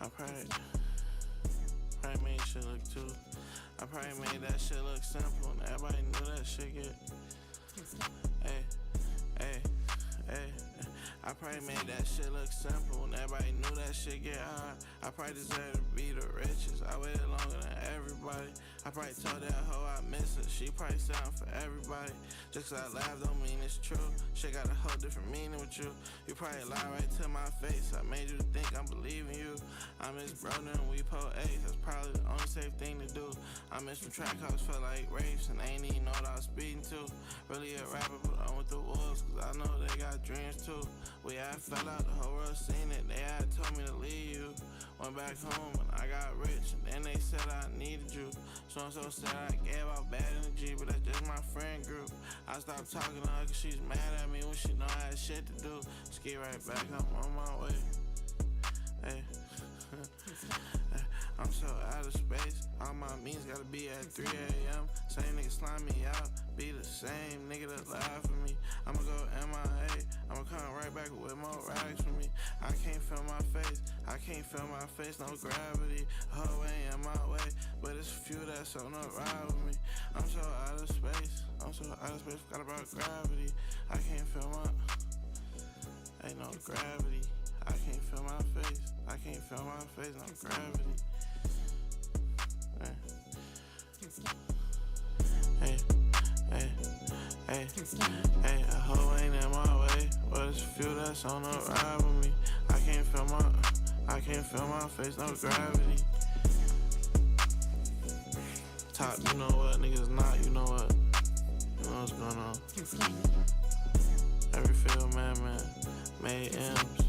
I probably made shit look too. I probably made that shit look simple, and everybody knew that shit get. Hey, hey, hey. I probably made that shit look simple, and everybody knew that shit get hard. I probably deserve to be the richest. I waited longer than everybody. I probably told that hoe I miss her. She probably sound for everybody. Just 'cause I laugh don't mean it's true. Shit got a whole different meaning with you. You probably lie right to my face. I made you think I'm believing you. I miss brother and we po ace. That's probably the only safe thing to do. I miss some track house felt like rapes and ain't even know what I was speeding to. Really a rapper, but I'm with the wolves, 'cause I know they got dreams too. We had fell out, the whole world seen it. They had told me to leave you. Went back home and I got rich, and then they said I needed you. So I'm so sad I gave out bad energy, but that's just my friend group. I stopped talking to her 'cause she's mad at me when she know I had shit to do. Ski right back, I'm on my way. Hey. I'm so out of space. All my means gotta be at 3 a.m. Same nigga slime me out. Be the same nigga that laugh at me. I'ma go MIA. I'ma come right back with more rags for me. I can't feel my face. I can't feel my face. No gravity. Whole ain't in my way. But it's a few that's on the ride with me. I'm so out of space. I'm so out of space. Forgot about gravity. I can't feel my. Ain't no gravity. I can't feel my face. I can't feel my face. No gravity. Hey, hey, hey, hey, a hoe ain't in my way, but it's a few that's on the ride with me. I can't feel my face, no gravity. Top, you know what, niggas not, you know what, you know what's going on. Every field, man, made M's.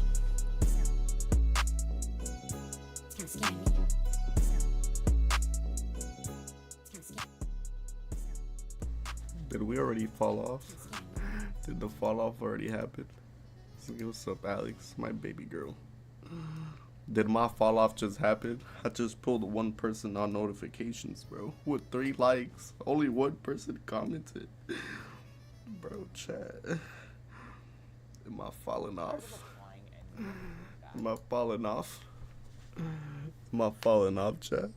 Did we already fall off? Did the fall off already happen? What's up, Alex? My baby girl. Did my fall off just happen? I just pulled one person on notifications, bro. With 3 likes. Only one person commented. Bro, chat. Am I falling off? Am I falling off? Am I falling off, chat?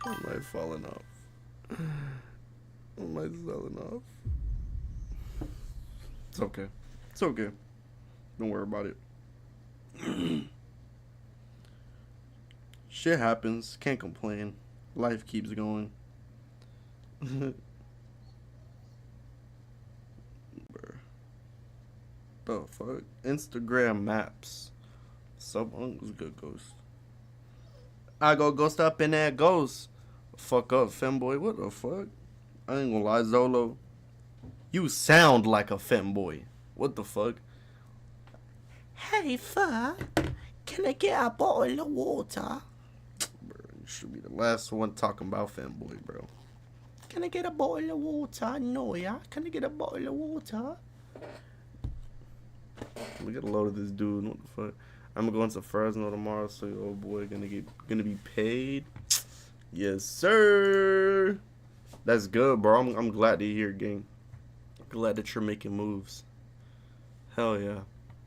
Am I falling off? Am I selling off? It's okay. It's okay. Don't worry about it. Shit happens. Can't complain. Life keeps going. The fuck? Instagram maps. Was good ghost. I go ghost up in that ghost. Fuck up, femboy. What the fuck? I ain't gonna lie, Zolo. You sound like a femboy. What the fuck? Hey, Fur. Can I get a bottle of water? Bro, you should be the last one talking about femboy, bro. Can I get a bottle of water? No, yeah. Can I get a bottle of water? Look at a load of this dude. What the fuck? I'm gonna go into Fresno tomorrow, so your old boy gonna be paid. Yes, sir. That's good, bro. I'm glad to hear, gang. Glad that you're making moves. Hell yeah.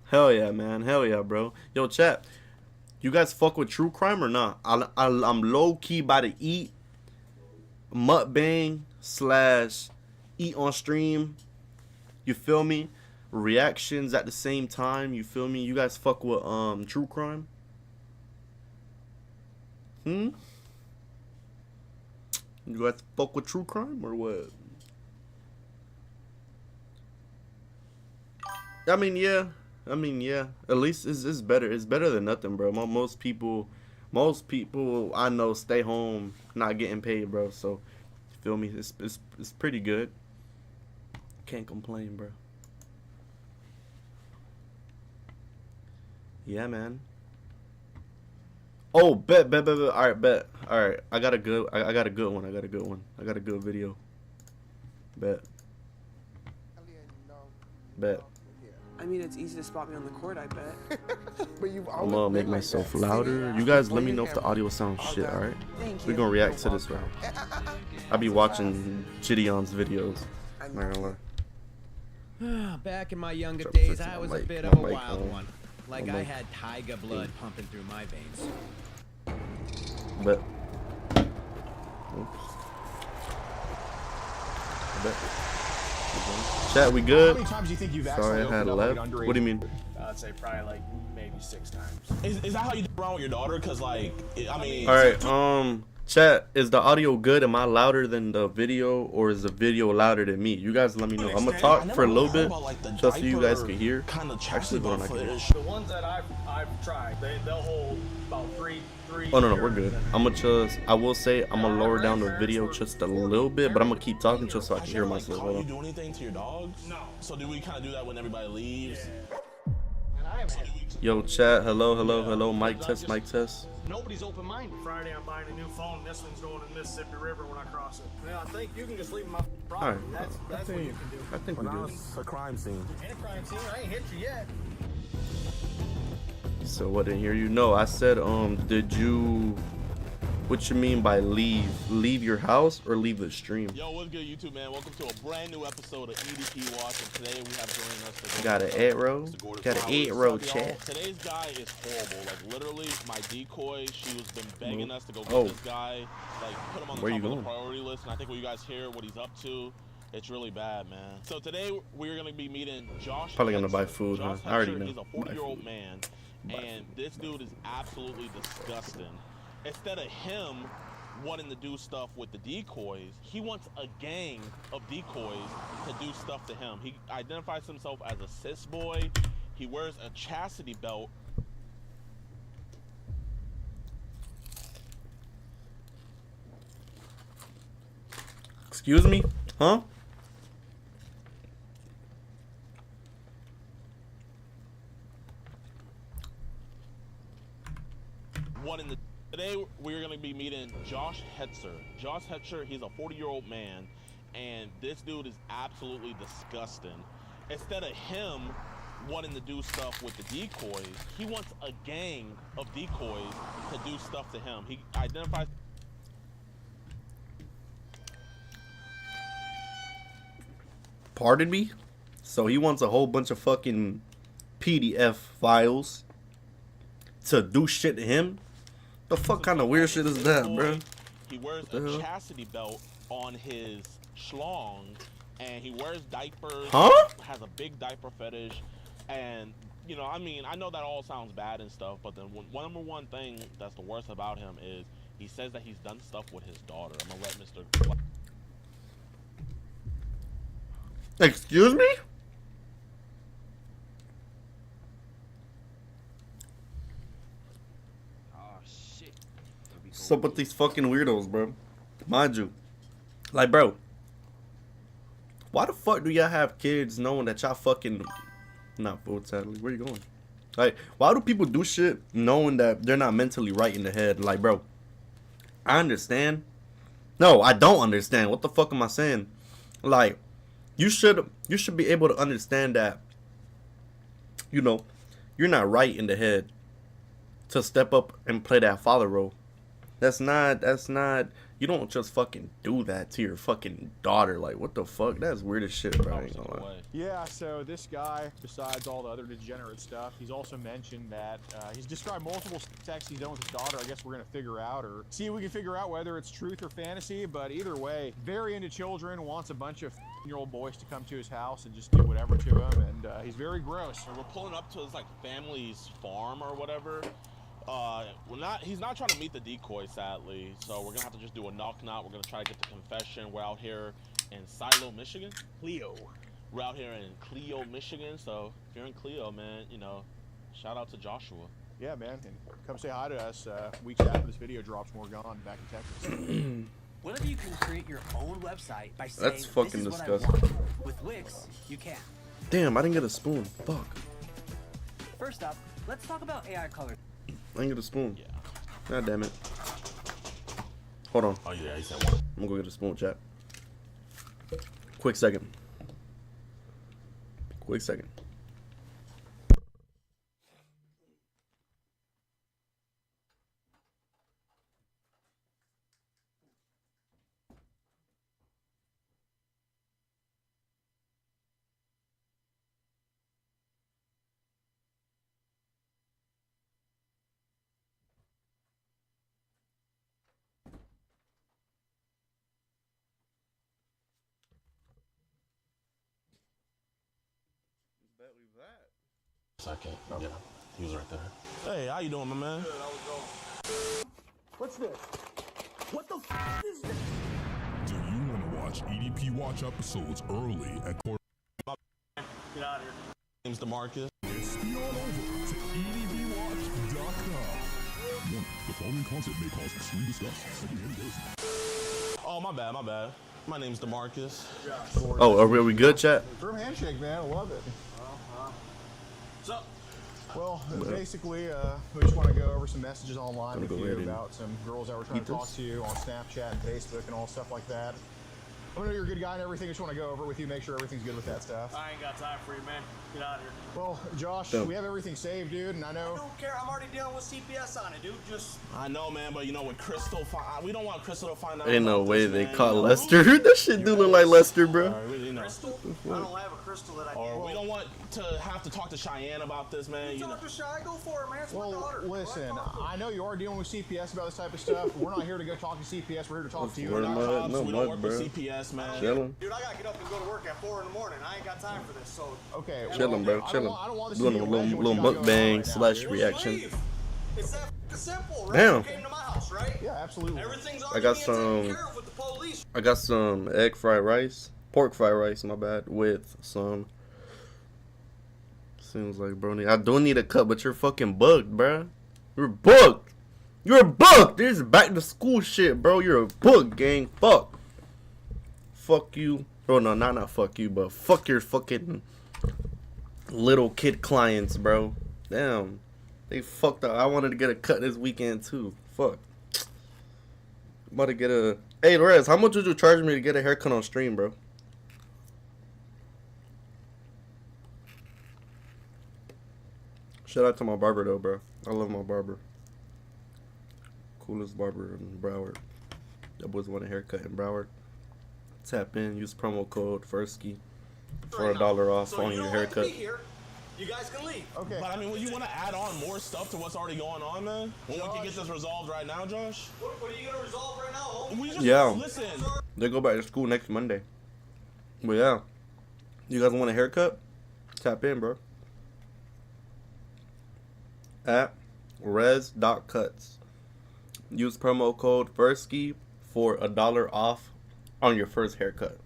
Hell yeah, man. Hell yeah, bro. Yo, chat. You guys fuck with true crime or not? I'm low-key about to eat. Mukbang / eat on stream. You feel me? Reactions at the same time. You feel me? You guys fuck with true crime? You guys fuck with true crime or what? I mean, yeah. At least it's better. It's better than nothing, bro. Most people I know stay home not getting paid, bro. So, you feel me? It's pretty good. Can't complain, bro. Yeah, man. Oh, bet. All right, bet. All right, I got a good one. I got a good video. Bet. I mean, it's easy to spot me on the court, I bet. I'm gonna make myself louder. You guys let me know if the audio sounds shit, alright? We're gonna react to this round. I be watching Gideon's videos. I'm not gonna lie. Back in my younger days, I was a bit of a wild one. Like I had tiger blood pumping through my veins. Bet. Oops. Bet. Chat, we good? How many times do you think you've Sorry, I had left. What do you mean? I'd say probably like maybe 6 times. Is that how you do around with your daughter? Cause like, I mean. All right. Chat, is the audio good? Am I louder than the video, or is the video louder than me? You guys let me know. I'm gonna talk for a little bit, just so you guys can hear. Actually, hold on, I can hear. The ones that I've tried, they'll hold about three. Oh no, we're good. I will say I'm gonna lower down the video just a little bit, but I'm gonna keep talking just so I can hear myself. Hold You on. do anything to your dogs? No. So do we kind of do that when everybody leaves? And I have had Yo, chat. Hello. Mic test. nobody's open-minded. Friday, I'm buying a new phone. This thing's going in the Mississippi River when I cross it. Yeah, I think you can just leave my property. All right. That's what you can do. I think we do. It's a crime scene. Ain't a crime scene. I ain't hit you yet. So what didn't hear you? No, I said did you? What you mean by leave? Leave your house or leave the stream? Yo, what's good, YouTube, man? Welcome to a brand new episode of EDP Watch, and today we have joining us. Got an 8-row chat. Today's guy is horrible. Like literally, my decoy. She was been begging us to go get Oh. this guy. Like put him on the Where top you of the going? priority list. And I think when you guys hear what he's up to, it's really bad, man. So today we're gonna be meeting Josh. Probably gonna Hetzer. buy food, huh? Josh I already Hetzer know. is a Buy 40-year-old food. man, Buy and this dude is absolutely disgusting. Instead of him wanting to do stuff with the decoys, he wants a gang of decoys to do stuff to him. He identifies himself as a cis boy. He wears a chastity belt. Excuse me? Huh? Today we're going to be meeting Josh Hetzer. Josh Hetzer, he's a 40-year-old man, and this dude is absolutely disgusting. Instead of him wanting to do stuff with the decoys, he wants a gang of decoys to do stuff to him. He identifies. Pardon me? So he wants a whole bunch of fucking PDF files to do shit to him? The fuck kind of weird shit is that, bro? He wears a chastity belt on his schlong, and he wears diapers. Huh? Has a big diaper fetish, and you know, I mean, I know that all sounds bad and stuff, but the number one thing that's the worst about him is he says that he's done stuff with his daughter. I'm gonna let Mr. Excuse me? What's up with these fucking weirdos, bro? Mind you. Like, bro. Why the fuck do y'all have kids knowing that y'all fucking... Not food, sadly. Where you going? Like, why do people do shit knowing that they're not mentally right in the head? Like, bro. I understand. No, I don't understand. What the fuck am I saying? Like, you should be able to understand that, you know, you're not right in the head to step up and play that father role. That's not, you don't just fucking do that to your fucking daughter. Like, what the fuck? That's weird as shit, bro. I ain't gonna lie. Yeah, so this guy, besides all the other degenerate stuff, he's also mentioned that he's described multiple sex he's done with his daughter. I guess we're gonna figure out, or see if we can figure out whether it's truth or fantasy, but either way, very into children, wants a bunch of year-old boys to come to his house and just do whatever to him, and he's very gross. We're pulling up to his like family's farm or whatever. He's not trying to meet the decoy, sadly, so we're gonna have to just do a knock. We're gonna try to get the confession. We're out here in Silo, Michigan. We're out here in Clio, Michigan, so if you're in Clio, man, you know, shout out to Joshua. Yeah, man, and come say hi to us weeks after this video drops when we're gone back in Texas. What if you can create your own website by saying, That's fucking this is disgusting. what I want? With Wix, you can. Damn, I didn't get a spoon. Fuck. First up, let's talk about AI color. I didn't get a spoon. Yeah. God damn it. Hold on. Oh yeah, he said one. I'm gonna go get a spoon, chat. Quick second. Quick second. Second. Yeah, he was right there. Hey, how you doing, my man? Good, I was going. What's this? What the f is this? Do you want to watch EDP Watch episodes early at Get out of here. My name's DeMarcus. Steal on over to edbwatch.com. Warning, the following content may cause extreme disgust, sickening embarrassment. Oh, my bad, my bad. My name's DeMarcus. Oh, are we good, chat? Firm handshake, man. I love it. What's up? Well, basically, we just want to go over some messages online with go you ahead and about some girls that were trying to talk to you on Snapchat and Facebook and all stuff like that. I know you're a good guy and everything. I just want to go over it with you, make sure everything's good with that stuff. I ain't got time for you, man. Get out of here. Well, Josh, Dumb. we have everything saved, dude, and I I know... don't care. I'm already dealing with CPS on it, dude. Just... I know, man, but you know, when Crystal we don't want Crystal to find out. Ain't no about way this, they man, caught you know? Lester. That shit do look like Lester, bro. You know. Crystal? I don't have a crystal that I Or can... we don't want to have to talk to Cheyenne about this, man. You know. Talk to Shy. Go for it, man. It's my Well, daughter. listen, I know you are dealing with CPS about this type of stuff. We're not here to go talk to CPS. We're here to talk to you. Word about mud, jobs. no We don't mud, work bro. with CPS, man. Chillin'. Dude, I gotta get up and go to work at 4 in the morning. I ain't got time for this, so... Okay, Chillin', bro. I don't want Chillin'. this to Doing be a a legend, what little you got going on mukbang right now, slash dude. reaction. Leave. It's that simple, right? Damn. You came to my house, right? Yeah, absolutely. Everything's I already got being taken some. care of with the police. I got some egg fried rice, pork fried rice. My bad. With some. Seems like brony. I do need a cut, but you're fucking bugged, bro. You're bugged. You're bugged. This is back to school shit, bro. You're a bug, gang. Fuck. Fuck you. Oh no, not fuck you, but fuck your fucking little kid clients, bro. Damn. They fucked up. I wanted to get a cut this weekend too. Fuck. About to get a... Hey, Rez, how much would you charge me to get a haircut on stream, bro? Shout out to my barber, though, bro. I love my barber. Coolest barber in Broward. That boys want a haircut in Broward. Tap in, use promo code FIRSTKEY for $1 off on your haircut. You guys can leave. Okay. But I mean, you want to add on more stuff to what's already going on, man? When we can get this resolved right now, Josh? What are you gonna resolve right now, homie? We just Yeah. listen. They go back to school next Monday. But yeah. You guys want a haircut? Tap in, bro. At res.cuts. Use promo code FIRSTKEY for $1 off on your first haircut.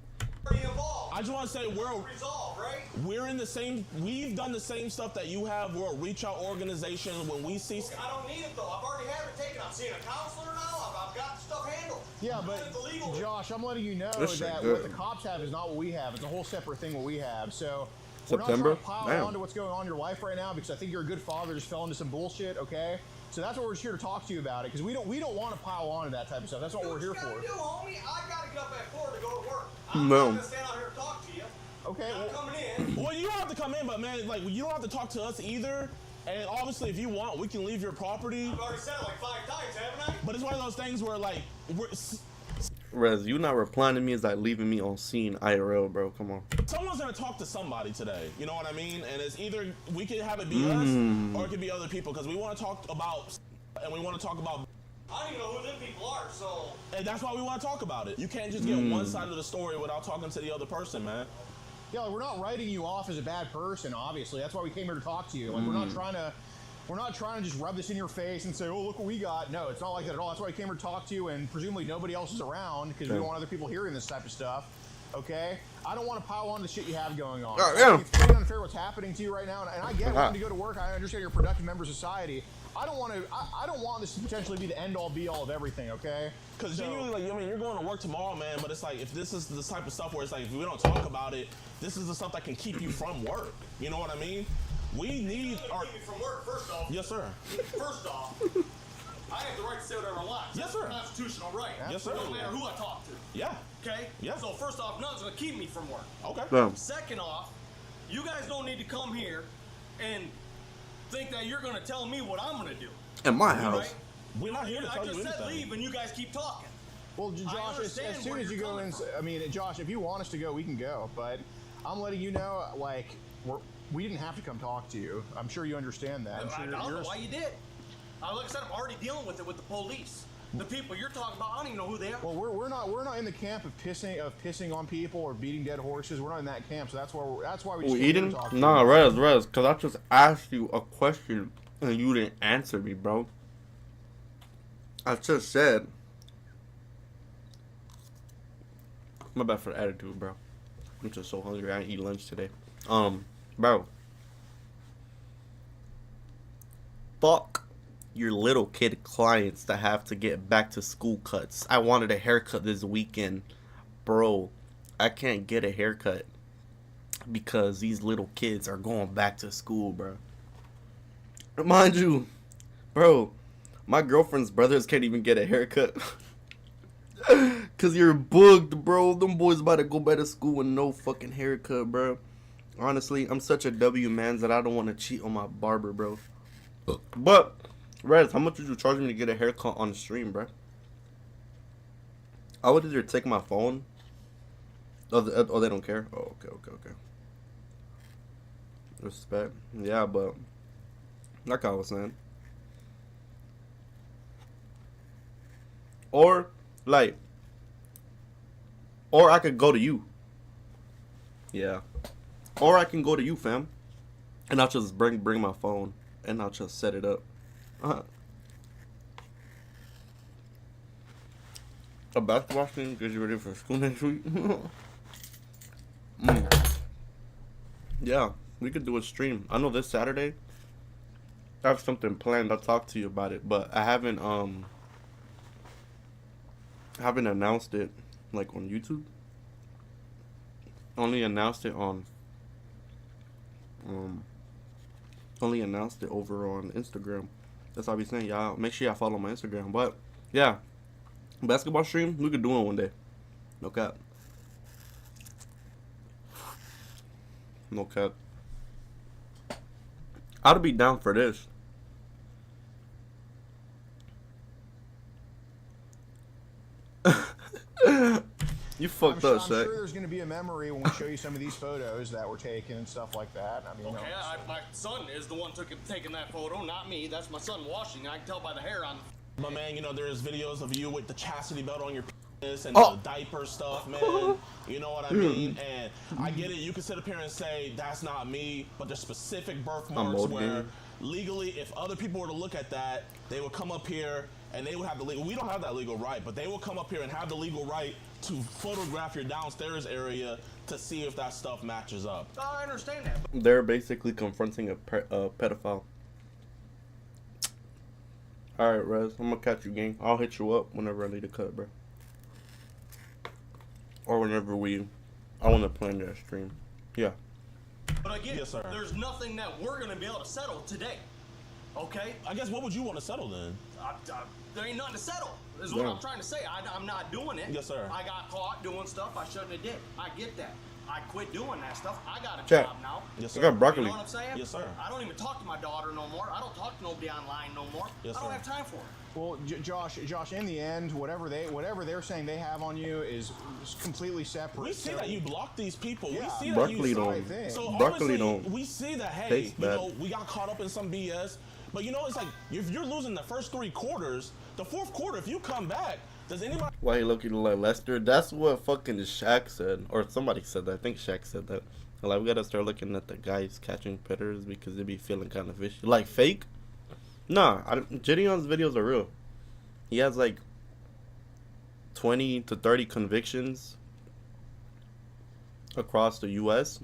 Are you involved? I just want to say Resolve, right? we're in the same. We've done the same stuff that you have. We're a reach out organization. When we see, I don't need it though. I've already had it taken. I'm seeing a counselor now. I've got stuff handled. Yeah, I'm but doing it the legal way. Josh, I'm letting you know This shit that good. what the cops have is not what we have. It's a whole separate thing what we have. So we're not September? trying to pile Damn. on to what's going on in your life right now because I think you're a good father just fell into some bullshit, okay? So that's what we're just here to talk to you about it because we don't want to pile on to that type of stuff. That's what we're here What you for. gotta do, homie? I gotta get up at 4 to go to work. I'm No. not gonna stand out here and talk to you. Okay, I'm well, coming in. well, you don't have to come in, but man, like you don't have to talk to us either. And obviously, if you want, we can leave your property. I've already said it like 5 times, haven't I? But it's one of those things where like Rez, you not replying to me is like leaving me on scene IRL, bro. Come on. someone's gonna talk to somebody today. You know what I mean? And it's either we can have it be us or it could be other people because we want to talk about and we want to talk about. I don't even know who them people are, so... And that's why we want to talk about it. You can't just get one side of the story without talking to the other person, man. yeah, we're not writing you off as a bad person, obviously. That's why we came here to talk to you. Like we're not trying to just rub this in your face and say, oh, look what we got. No, it's not like that at all. That's why we came here to talk to you, and presumably nobody else is around because we don't want other people hearing this type of stuff. Okay? I don't want to pile on the shit you have going on. Yeah. I think it's pretty unfair what's happening to you right now, and I get wanting to go to work. I understand you're a productive member of society. I don't want this to potentially be the end-all, be-all of everything, okay? Because genuinely, like, I mean, you're going to work tomorrow, man, but it's like, if this is the type of stuff where it's like, if we don't talk about it, this is the stuff that can keep you from work. You know what I mean? We need our... Keep me from work, first off. Yes, sir. First off, I have the right to say whatever I want. Yes, That's sir. a constitutional right. Yes, sir. No matter who I talk to. Yeah. Okay? Yeah. So first off, nothing's gonna keep me from work. Okay. Damn. Second off, you guys don't need to come here and think that you're gonna tell me what I'm gonna do. In my house. Right? We're not here to I tell you just said anything. leave and you guys keep talking. Well, Josh, as understand soon where as you you're go in, coming I mean, Josh, if you want us to go, we can go. But I'm letting you know, like, we didn't have to come talk to you. I'm sure you understand that. I'm I sure don't know why you did. Like I said, I'm already dealing with it with the police. The people you're talking about, I don't even know who they are. Well, we're not in the camp of pissing on people or beating dead horses. We're not in that camp, so that's why we just eating? Nah, Rez, cause I just asked you a question and you didn't answer me, bro. I just said. My bad for the attitude, bro. I'm just so hungry. I didn't eat lunch today. Bro. Fuck your little kid clients that have to get back to school cuts. I wanted a haircut this weekend. Bro, I can't get a haircut because these little kids are going back to school, bro. Mind you, bro, my girlfriend's brothers can't even get a haircut. Cause you're booked, bro. Them boys about to go back to school with no fucking haircut, bro. Honestly, I'm such a W man that I don't want to cheat on my barber, bro. But, Rez, how much would you charge me to get a haircut on the stream, bro? I would either take my phone. Oh, they don't care? Oh, okay. Respect. Yeah, but like I was saying. Or I could go to you. Yeah. Or I can go to you, fam. And I'll just bring my phone and I'll just set it up. A basketball team gets you ready for school next week. Yeah, we could do a stream. I know this Saturday I have something planned. I'll talk to you about it, but I haven't announced it like on YouTube. Only announced it over on Instagram. That's all I be saying, y'all. Make sure y'all follow my Instagram. But yeah, basketball stream, we could do it one day. No cap. No cap. I'd be down for this. You fucked up, Shaq. I'm sure there's going to be a memory when we show you some of these photos that were taken and stuff like that. I mean, okay, my son is the one taking that photo, not me. That's my son washing. I can tell by the hair on. But man, you know, there's videos of you with the chastity belt on your penis and the diaper stuff, man. You know what I mean? And I get it. You can sit up here and say that's not me, but there's specific birthmarks where legally, if other people were to look at that, they would come up here and they would have the legal. We don't have that legal right, but they will come up here and have the legal right to photograph your downstairs area to see if that stuff matches up. I understand that. They're basically confronting a pedophile. Alright, Rez, I'm gonna catch you, gang. I'll hit you up whenever I need a cut, bro. Or whenever I want to plan that stream. Yeah. But again, yes, sir. There's nothing that we're gonna be able to settle today. Okay? I guess what would you want to settle then? There ain't nothing to settle. Is what I'm trying to say. I'm not doing it. Yes, sir. I got caught doing stuff I shouldn't have did. I get that. I quit doing that stuff. I got a job now. Yes, sir. I got broccoli. You know what I'm saying? Yes, sir. I don't even talk to my daughter no more. I don't talk to nobody online no more. Yes, I don't sir. have time for it. well, Josh, in the end, whatever they're saying they have on you is completely separate. We see that you block these people. Yeah. We see that Broccoli you. don't. So Broccoli obviously, don't. we see that. Hey, taste you bad. know, we got caught up in some BS. But you know, it's like if you're losing the first 3 quarters, the 4th quarter, if you come back, does anybody? Why he looking like Lester? That's what fucking Shaq said, or somebody said that. I think Shaq said that. Like, we gotta start looking at the guys catching predators because they be feeling kind of fishy. Like fake? Nah, Gideon's videos are real. He has like 20 to 30 convictions across the U.S.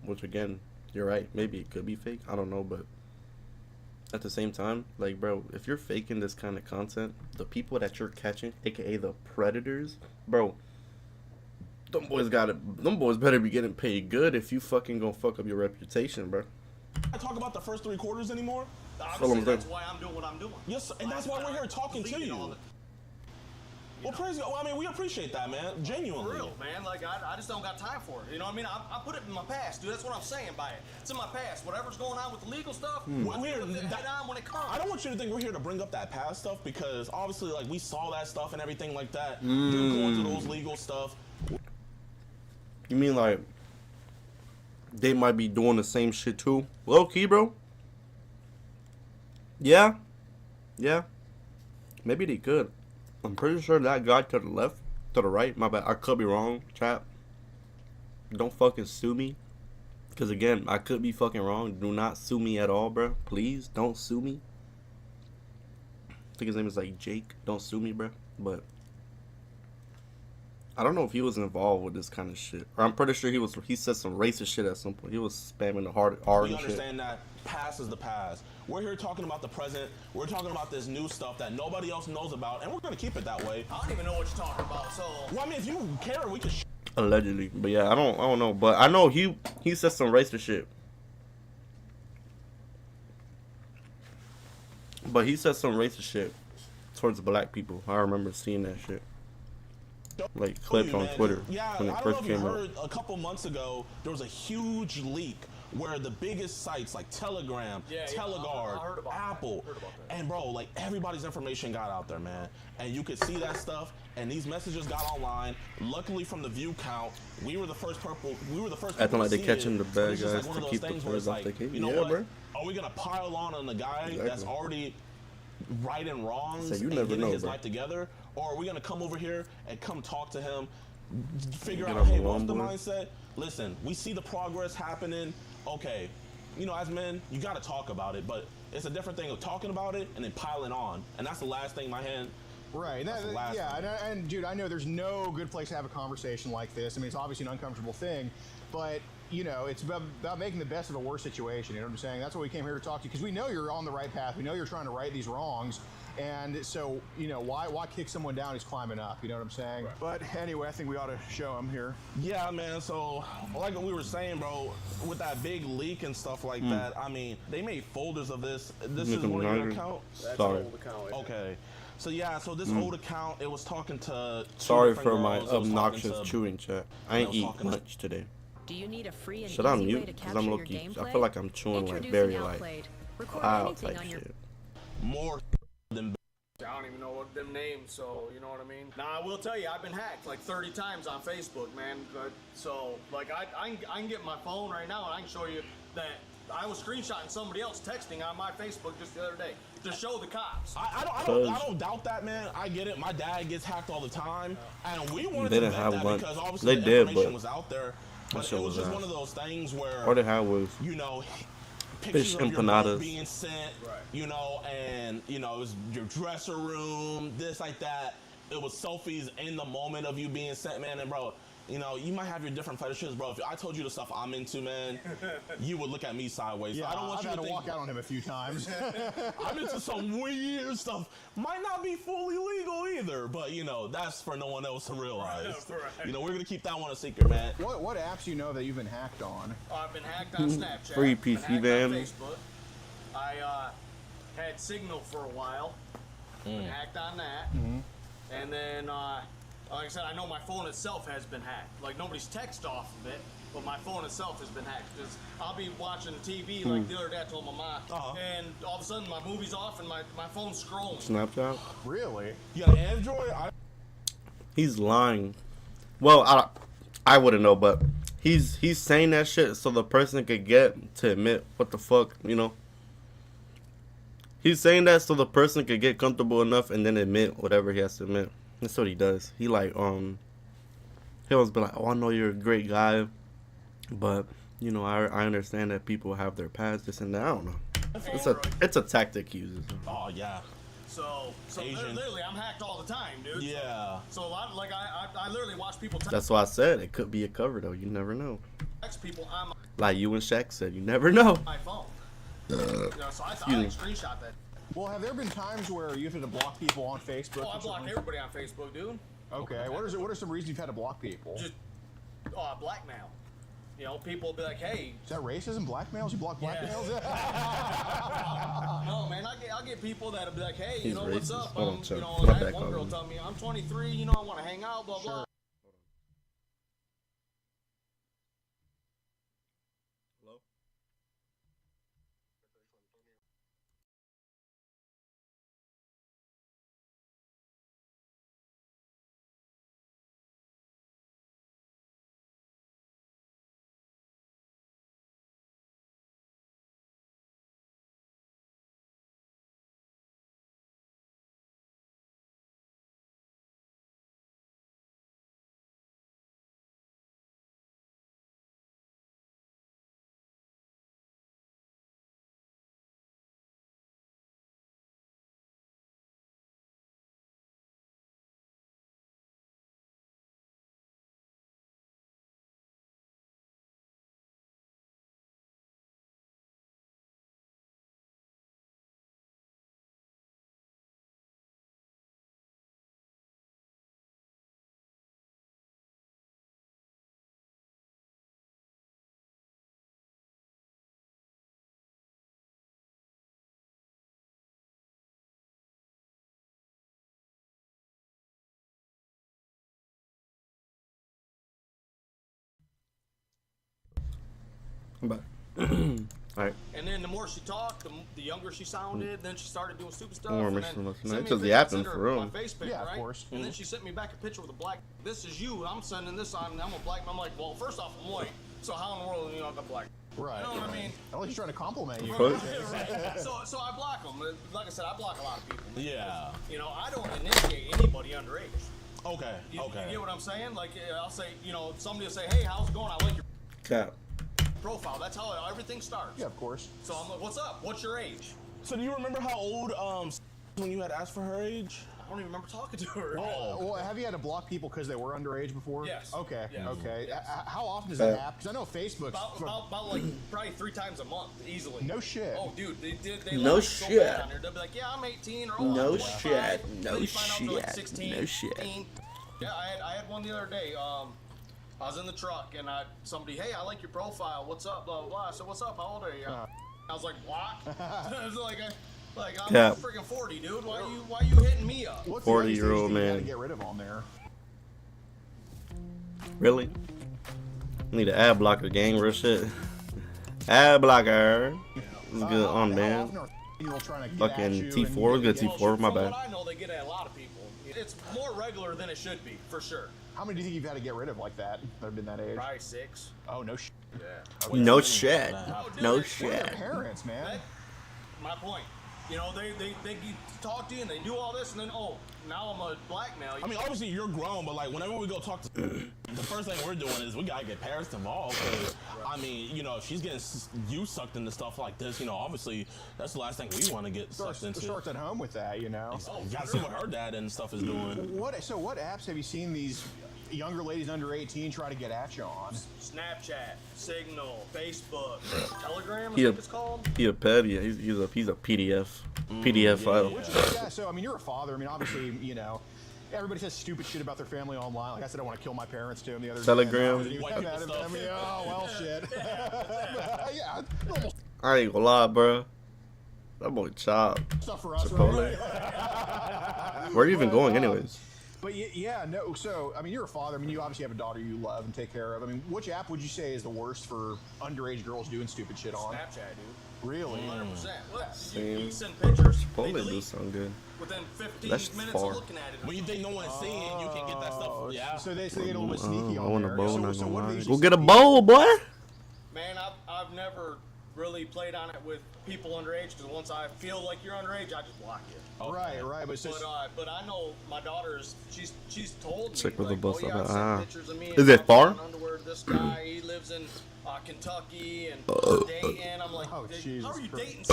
Which again, you're right. Maybe it could be fake. I don't know, but at the same time, like, bro, if you're faking this kind of content, the people that you're catching, aka the predators, bro, them boys better be getting paid good if you fucking gonna fuck up your reputation, bro. I talk about the first 3 quarters anymore. Obviously, that's why I'm doing what I'm doing. Yes, and that's why we're here talking to you. Well, praise God. Well, I mean, we appreciate that, man. Genuinely. For real, man. Like, I just don't got time for it. You know what I mean? I put it in my past, dude. That's what I'm saying by it. It's in my past. Whatever's going on with the legal stuff, We're head on when it comes. I don't want you to think we're here to bring up that past stuff because obviously, like, we saw that stuff and everything like that. Didn't go into those legal stuff. You mean like they might be doing the same shit too? Low key, bro. Yeah. Yeah. Maybe they could. I'm pretty sure that guy to the left, to the right, my bad. I could be wrong, chat. Don't fucking sue me. Because again, I could be fucking wrong. Do not sue me at all, bro. Please, don't sue me. I think his name is like Jake. Don't sue me, bro. But I don't know if he was involved with this kind of shit. Or I'm pretty sure he was. He said some racist shit at some point. He was spamming the hard R We and shit. understand that past is the past. We're here talking about the present. We're talking about this new stuff that nobody else knows about, and we're gonna keep it that way. I don't even know what you're talking about. So, Well, I mean, if you care, we can. Allegedly, but yeah, I don't know. But I know he said some racist shit. But he said some racist shit towards black people. I remember seeing that shit. Like clips on Twitter Yeah, when it I don't first know if you came out. heard a couple months ago, there was a huge leak where the biggest sites like Telegram, Teleguard, I heard about that. Apple, Heard about that. and bro, like everybody's information got out there, man. And you could see that stuff, and these messages got online. Luckily, from the view count, we were the first people. Acting like they to see catching it. the So bad it's just guys like one to of those keep the things where it's players off like, the case. you know Yeah, what? bro. Are we gonna pile on the guy that's Exactly. already right and wrongs So you and never getting know, his bro. life together, or are we gonna come over here and come talk to him, figure Get out, on hey, the what's the lawnmower. mindset? Listen, we see the progress happening. Okay, you know, as men, you got to talk about it, but it's a different thing of talking about it and then piling on, and that's the last thing my hand. Right. That's the last Yeah, one. and dude, I know there's no good place to have a conversation like this. I mean, it's obviously an uncomfortable thing, but you know, it's about making the best of a worse situation. You know what I'm saying? That's what we came here to talk to you, because we know you're on the right path. We know you're trying to right these wrongs, and so you know, why kick someone down who's climbing up? You know what I'm saying? Right. But anyway, I think we ought to show him here. Yeah, man. So, like we were saying, bro, with that big leak and stuff like that, I mean, they made folders of this. This is one of your accounts. That's Sorry. an old account. Right Okay. So yeah, so this old account, it was talking to. two Sorry different for my girls. It was talking obnoxious to- chewing, chat. I ain't was eat talking to- lunch today. Do you need a free and Should I easy way mute? to Because capture I'm your low-key. I gameplay? feel like I'm chewing like Introducing very like Outplayed. Record wow anything type on your shit. more than. I don't even know what them names, so you know what I mean? Now, I will tell you, I've been hacked like 30 times on Facebook, man. But, so, like, I can get my phone right now and I can show you that I was screenshotting somebody else texting on my Facebook just the other day to show the cops. I don't doubt that, man. I get it. My dad gets hacked all the time, and we wanted They to didn't vet have that lunch. because obviously They the did, information but was out there. But shit it was was just ass. one of those things where All they had was you know, Fish pictures of your empanadas. boat being sent, you know, and you know, it was your dresser room, this like that. It was selfies in the moment of you being sent, man. And bro, you know, you might have your different fetishes, bro. If I told you the stuff I'm into, man, you would look at me sideways. Yeah, So I don't want I've you had to to think walk out on him a few times. I'm into some weird stuff. Might not be fully legal either, but you know, that's for no one else to realize. Right. You know, we're gonna keep that one a secret, man. What apps you know that you've been hacked on? I've been hacked on Snapchat. Free been PC hacked van. on Facebook. I had Signal for a while. Been hacked on that. And then, like I said, I know my phone itself has been hacked. Like, nobody's text off of it, but my phone itself has been hacked. Because I'll be watching TV, like the other day I told my mom, and all of a sudden my movie's off and my phone's scrolling. Snapchat. Really? You got an Android? He's lying. Well, I wouldn't know, but he's saying that shit so the person could get to admit what the fuck, you know. He's saying that so the person could get comfortable enough and then admit whatever he has to admit. That's what he does. He like he always be like, oh, I know you're a great guy, but you know, I understand that people have their past, this and that. I don't know. It's a tactic he uses. Oh yeah. So Asian. literally, I'm hacked all the time, dude. Yeah. So a lot, like I literally watch people That's why I said it could be a cover though. You never know. text people on Like you and Shaq said, you never know. my phone. You know, so I thought I'd screenshot that. Well, have there been times where you've had to block people on Facebook? Oh, I or block something? everybody on Facebook, dude. Okay. What are some reasons you've had to block people? Just blackmail. You know, people will be like, hey. Is that racism? Blackmails? You block blackmails? No, man, I'll get people that'll be like, hey, He's you know, what's racist. up? Hold on, You Chuck. know, My I had bad, one girl Colin. tell me, I'm 23, you know, I want to hang out, blah, blah. But alright. And then the more she talked, the younger she sounded. Then she started doing stupid stuff. More and mission then left. sent me It's a just video, yapping sent her for real. my face pic, Yeah, of right? course. And then she sent me back a picture with a black. This is you. I'm sending this on. I'm a black. I'm like, well, first off, I'm white. So how in the world are you not the black? Right. You know what I mean? At least he's trying to compliment you. Fuck. Right. So I block them. Like I said, I block a lot of people. Yeah. You know, I don't initiate anybody underage. Okay. You Okay. get what I'm saying? Like, I'll say, you know, somebody will say, hey, how's it going? I like your Cap. profile. That's how everything starts. Yeah, of course. So I'm like, what's up? What's your age? So do you remember how old when you had asked for her age? I don't even remember talking to her. Oh. Well, have you had to block people because they were underage before? Yes. Okay. Yes. Okay. Yes. How often does that happen? Because I know Facebook's. About like probably 3 times a month, easily. No shit. Oh, dude, they No lie so shit. bad on there. They'll be like, yeah, I'm 18 or oh, No I'm 25. shit. Then No you find out they're like shit. 16, No shit. 15. Yeah, I had one the other day. I was in the truck and somebody, hey, I like your profile. What's up? Blah blah blah. I said, what's up? How old are you? I was like, what? I was like I'm Yeah. freaking 40, dude. Why you hitting me up? What's 40-year-old the man. to get rid of on there? Really? Need an ad blocker, gang. Real shit. Ad blocker. It's good on, How man. often are people trying to get Fucking at you and T4. you Good get- T4. My From bad. what I know, they get at a lot of people. It's more regular than it should be, for sure. How many do you think you've had to get rid of like that have been that age? Probably 6. Oh, no shit. Yeah. No shit. dude, No it's- What are shit. their parents, man? That, my point. You know, they talk to you and they do all this, and then now I'm a blackmail. I mean, obviously you're grown, but like whenever we go talk to the first thing we're doing is we gotta get parents involved. 'Cause, I mean, you know, if she's getting you sucked into stuff like this, you know, obviously that's the last thing we want to get sucked into. Starts at home with that, you know. You gotta see what her dad and stuff is doing. What apps have you seen these younger ladies under 18 try to get at you on? Snapchat, Signal, Facebook, Telegram, I He a, think it's called. he a pet. Yeah, he's a PDF. PDF file. Yeah, so I mean, you're a father. I mean, obviously, you know, everybody says stupid shit about their family online. Like I said, I want to kill my parents to them the other Telegram. day. White people stuff. I mean, oh well, shit. Yeah, normal I ain't gonna lie, bro. That boy chop. stuff for us, Chipotle. right? Where are you even going, anyways? But yeah, no. So I mean, you're a father. I mean, you obviously have a daughter you love and take care of. I mean, which app would you say is the worst for underage girls doing stupid shit on? Snapchat, dude. Really? 100%. Look, Same. you send pictures. They Chipotle do delete sound good. within 15 That's minutes far. of looking at it. When you think no one is seeing it, you can get that stuff. Yeah. So they get a little bit sneaky I on want a there. bowl, So not what gonna do they lie. usually Go get a say? bowl, boy. Man, I've never really played on it with people underage because once I feel like you're underage, I just block you. Right. But so But I know my daughter's. She's told me. Check with the like, bus oh, yeah, up. I sent Ah. pictures of me Is in it far? African underwear. This guy, he lives in Kentucky and dating. I'm like, Oh, Jesus how are you Christ.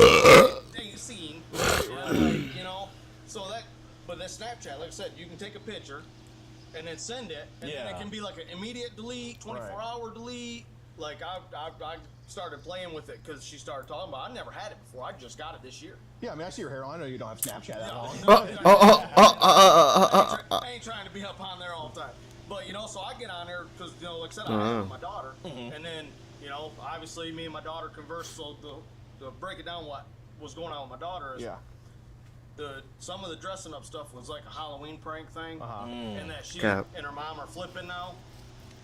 dating scene? Like, you know, so that. But that Snapchat, like I said, you can take a picture and then send it, and then it Yeah. can be like an immediate delete, 24-hour delete. Like I started playing with it because she started talking about. I never had it before. I just got it this year. yeah, I mean, I see your hair. I know you don't have Snapchat that long. I ain't trying to be up on there all the time. But, you know, so I get on there because, you know, like I said, I have my daughter. And then, you know, obviously me and my daughter converse. So to break it down what was going on with my daughter is Yeah. some of the dressing up stuff was like a Halloween prank thing. Mm. And that she Cap. and her mom are flipping now.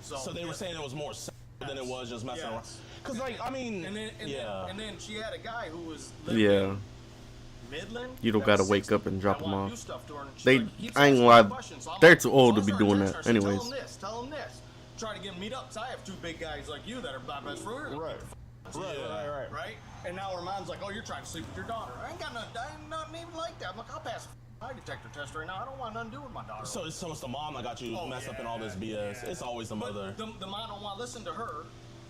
So they were saying it was more than it was just messing around. Yes. Cause like I mean, And then she had a guy who was living Yeah. in Midland. You don't that gotta was wake 60. up and drop I them wanna off. do stuff to her, and she's They, like, keeps I ain't asking gonna me lie, questions. So I'm they're like, too old to so be I doing started that. texting her, Anyways. Tell him this. Try to get them meet up. So I have 2 big guys like you that are my best friends. Right. Right? And now her mom's like, oh, you're trying to sleep with your daughter. I ain't nothing even like that. I'm like, I'll pass a lie detector test right now. I don't want nothing to do with my daughter. so it's the mom that got you Oh, messed up in all this BS. yeah. It's always the mother. But the mom don't want to listen to her.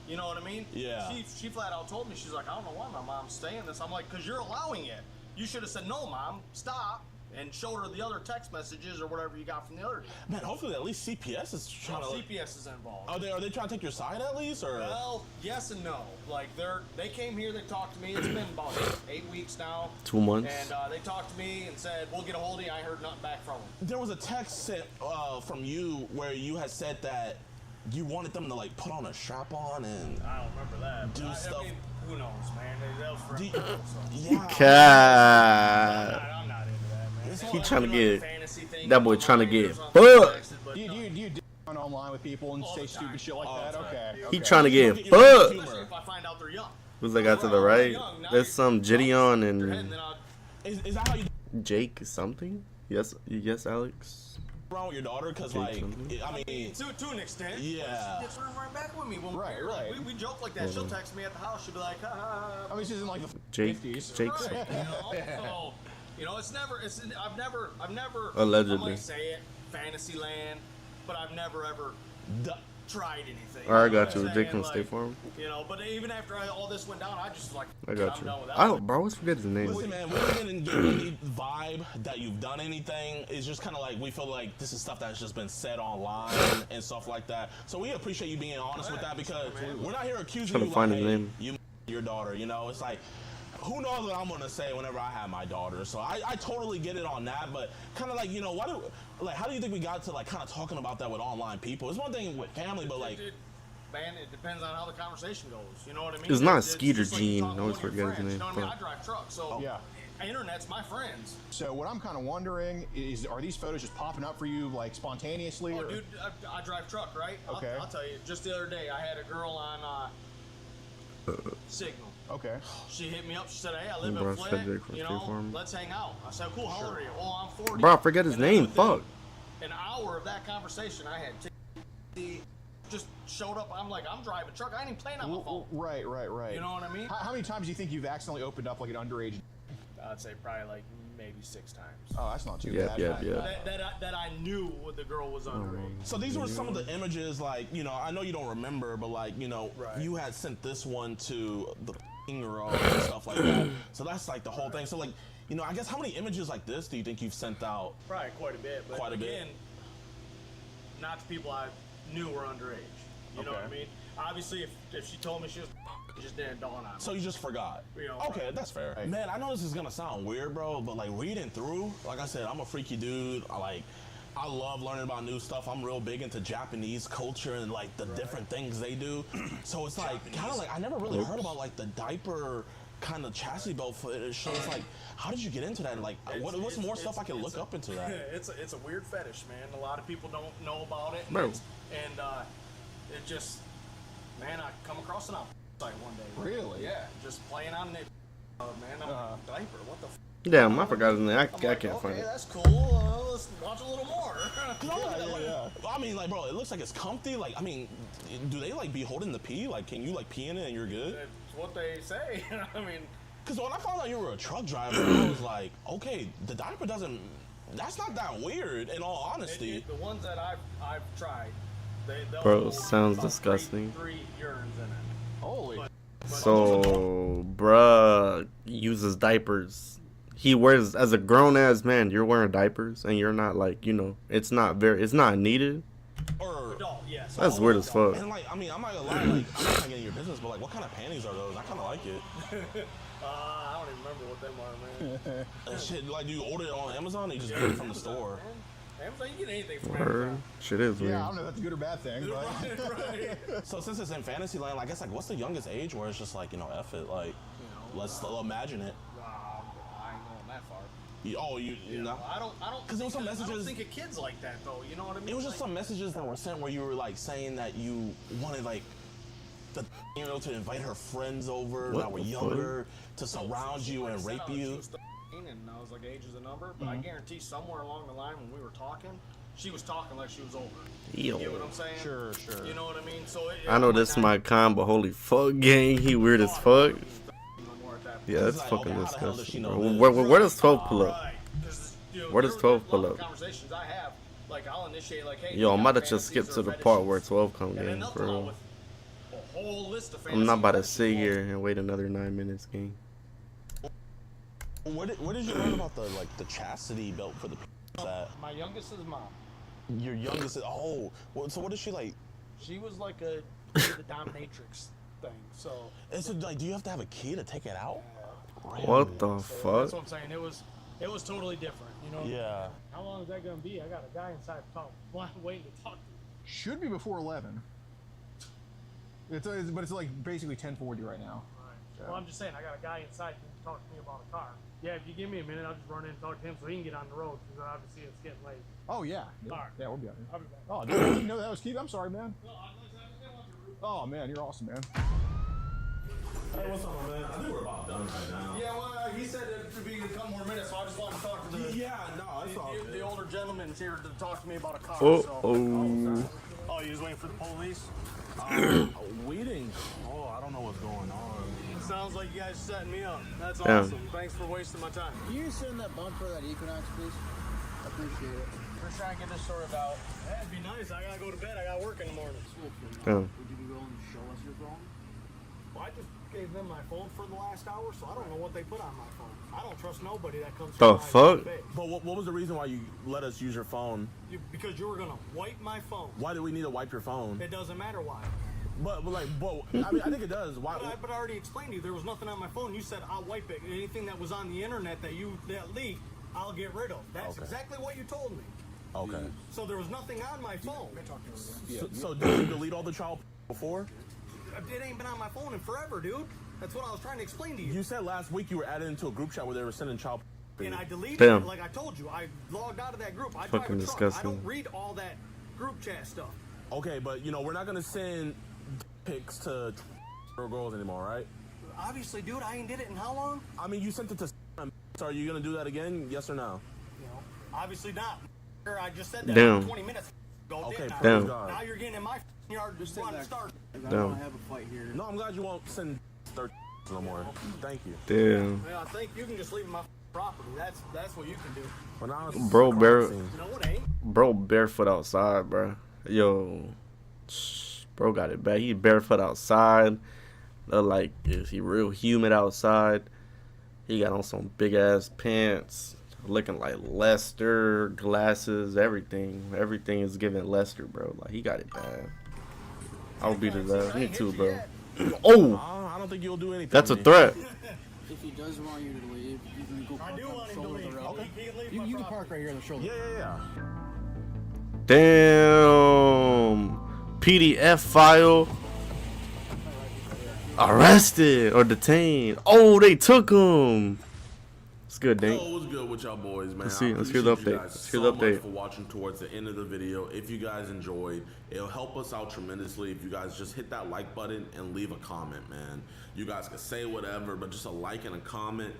You know what I mean? Yeah. She flat out told me, she's like, I don't know why my mom's saying this. I'm like, because you're allowing it. You should have said, no, mom, stop. And showed her the other text messages or whatever you got from the other. Man, hopefully at least CPS is trying to. CPS is involved. Are they trying to take your side at least, or? Well, yes and no. Like they came here, they talked to me. It's been about 8 weeks now. 2 months. And they talked to me and said, we'll get a hold of you. I heard nothing back from them. There was a text sent from you where you had said that you wanted them to like put on a strap on and I don't remember that. do stuff. I mean, who knows, man? That was for Do- so. God. I'm not into that, man. He trying to get Fantasy thing. that boy trying to get Or fucked. something, but You run online with people and say stupid shit like that? Okay. He trying to get Your fucked. humor. If I find out they're young. Who's that guy to the right? There's some Gideon and Then I'll Is that how you Jake something. Yes, Alex. around with your daughter? Because Jake like, something. I mean, to an extent. Yeah. She gets right back with me when Right, we're right. We joke like that. She'll text me at the house. She'll be like, I mean, this isn't like the Jake. 50s. Jake. right. something. So, it's never. I've never. Allegedly. I might say it, Fantasyland, but I've never ever tried anything. Alright, I got know you. what I'm Jake saying? from Like, State Farm. But even after all this went down, I just like. I got I'm you. done with that. I bro, I always forget his name. listen, man, we didn't get any vibe that you've done anything. It's just kind of like we feel like this is stuff that's just been said online and stuff like that. So we appreciate you being honest with that because we're not here accusing Trying to you find like, his hey, name. you your daughter. It's like, who knows what I'm gonna say whenever I have my daughter. So I totally get it on that, but kind of like, how do you think we got to like kind of talking about that with online people? It's one thing with family, but like. Man, it depends on how the conversation goes. You know what I mean? It's not It's Skeeter just like you Gene. talk to I always one of your forget his friends, name. You know what I mean? Fuck. I drive trucks, so Yeah. Internet's my friends. So what I'm kind of wondering is, are these photos just popping up for you like spontaneously? Oh, or? dude, I drive truck, right? Okay. I'll tell you. Just the other day, I had a girl on Signal. Okay. She hit me up. She said, "Hey, I live Bro, in it's Flint. Frederick from State Farm. Let's hang out." I said, "Cool. How old are you?" "Oh, I'm 40." Bro, I forget his And then name. within Fuck. An hour of that conversation, I had just showed up. I'm like, I'm driving truck. I ain't even playing on my phone. Right. You know what I mean? How many times do you think you've accidentally opened up like an underage? I'd say probably like maybe 6 times. Oh, that's not too Yep, bad. yep. That I knew the girl was underage. So these were some of the images, like, I know you don't remember, but like, Right. you had sent this one to the girl and stuff like that. So that's like the whole thing. So like, I guess how many images like this do you think you've sent out? Probably quite a bit. But Quite a bit. again, not the people I knew were underage. You know what I Okay. mean? Obviously, if she told me she was, it just didn't dawn on me. So you just forgot. Okay, that's fair. Right. Man, I know this is gonna sound weird, bro, but like reading through, like I said, I'm a freaky dude. I love learning about new stuff. I'm real big into Japanese culture and like the different things they do. So it's like kind of like I never really heard about like the diaper kind of chassis belt footage. So it's like, how did you get into that? And like, what's more stuff I can look up into that? It's a weird fetish, man. A lot of people don't know about it. Bro. And it just, man, I come across it on site one day. Really? Yeah, just playing on it. Man, I'm like, diaper. What the? Damn, I forgot his name. I I'm can't like, find okay, it. that's cool. Let's watch a little more. I mean, like, bro, it looks like it's comfy. Like, I mean, do they like be holding the pee? Like, can you like pee in it and you're good? That's what they say. I mean, Because when I found out you were a truck driver, I was like, okay, the diaper doesn't. That's not that weird, in all honesty. the ones that I've tried, they'll Bro, hold sounds about disgusting. Three urines in it. Holy. So, bruh uses diapers. He wears, as a grown ass man, you're wearing diapers and you're not like, it's not needed. Or Adult, yes. That's weird as fuck. and like, I mean, I'm not gonna lie, like, I'm not getting your business, but like, what kind of panties are those? I kind of like it. I don't even remember what them are, man. And shit, like, do you order it on Amazon? Or you just get it from the store? Amazon, you get anything from Word. Amazon. Shit is weird. Yeah, I don't know if that's a good or bad thing, but Right. So since it's in Fantasyland, I guess like, what's the youngest age where it's just like, F it, like, let's imagine it. I ain't going that far. You know? I don't. 'Cause there was some I don't messages- think of kids like that though. You know what I mean? It was just Like, some messages that were sent where you were like saying that you wanted like the to invite her friends over What that were the fuck? younger to surround you and said rape I was- you. She was 13 and I was like, age is a number, but I guarantee somewhere along the line when we were talking, she was talking like she was older. You get what I'm saying? sure. You know what I mean? So I know this is my con, but holy fuck, gang, he weird as fuck. Yeah, that's like, fucking okay, how the hell does she disgusting, know bro. this? Where does 12 pull up? Right. 'Cause, Where does 12 pull a lot up? of conversations I have, like I'll initiate like, hey, Yo, you I'm got about to just skip fantasies to or the part fetishes? where 12 come And then game, they'll come out bro. with a whole list of I'm not about to fantasy sit fetishes. here and wait another 9 minutes, gang. Where did you learn about the chastity belt for the that My youngest is mom. your youngest is, so what is she like? She was like the dominatrix thing. So And so like, do you have to have a key to take it out? What the that's fuck? what I'm saying. It was totally different. You know. Yeah. How long is that gonna be? I got a guy inside waiting to talk to me. Should be before 11. But it's like basically 10:40 right now. Right. Well, I'm just saying I got a guy inside who can talk to me about a car. Yeah, if you give me a minute, I'll just run in and talk to him so he can get on the road, because obviously it's getting late. Oh, yeah. All right. Yeah, we'll be out here. I'll be back. Oh, dude, you know that was Keith? I'm sorry, man. Oh, man, you're awesome, man. Hey, what's up, man? I think we're about done right now. Yeah, well, he said it would be a couple more minutes, so I just wanted to talk to the older gentleman's here to talk to me about a car. Oh, you just waiting for the police? Waiting. Oh, I don't know what's going on. Sounds like you guys are setting me up. That's Yeah. awesome. Thanks for wasting my time. Can you send that bumper, that Equinox, please? I appreciate it. We're trying to get this sorted out. That'd be nice. I gotta go to bed. I gotta work in the morning. Yeah. Would you be willing to show us your phone? Well, I just gave them my phone for the last hour, so I don't know what they put on my phone. I don't trust nobody that comes The to my fuck? face. But what was the reason why you let us use your phone? Because you were gonna wipe my phone. Why do we need to wipe your phone? It doesn't matter why. But I mean, I think it does. Why? But I already explained to you there was nothing on my phone. You said I'll wipe it. Anything that was on the internet that leaked, I'll get rid of. That's exactly what you told me. Okay. So there was nothing on my phone. So did you delete all the child before? It ain't been on my phone in forever, dude. That's what I was trying to explain to you. You said last week you were added into a group chat where they were sending child. And I deleted Damn. it, like I told you. I logged out of that group. I Fucking drive a truck. disgusting. I don't read all that group chat stuff. Okay, but we're not gonna send pics to girls anymore, right? Obviously, dude, I ain't did it in how long? I mean, you sent it to. So are you gonna do that again? Yes or no? Obviously not. I just said that Damn. 20 minutes ago. Okay, didn't I? Damn. Now you're getting in my yard just wanting to start. I don't Damn. want to have a fight here. No, I'm glad you won't send 30 no more. Thank you. Damn. Yeah, I think you can just leave my property. That's what you can do. Well, now it's Bro, crime bear- scene. No, it ain't. Bro barefoot outside, bro. Yo. Bro got it bad. He barefoot outside. Like, is he real humid outside? He got on some big ass pants. Looking like Lester, glasses, everything. Everything is giving Lester, bro. Like, he got it bad. I'll beat his ass. Me too, bro. Oh! I don't think you'll do anything. That's to a me. threat. If he does want you to leave, you can go park I do on want the him to shoulder of leave. the road. He can leave You my can property. park right here on the shoulder. Yeah. Damn. PDF file. Arrested or detained. Oh, they took him. It's good, Dink. Yo, what's good with y'all boys, man? Let's see- I let's hear the appreciate you update. guys Let's hear so the update. much for watching towards the end of the video. If you guys enjoyed, it'll help us out tremendously if you guys just hit that like button and leave a comment, man. You guys can say whatever, but just a like and a comment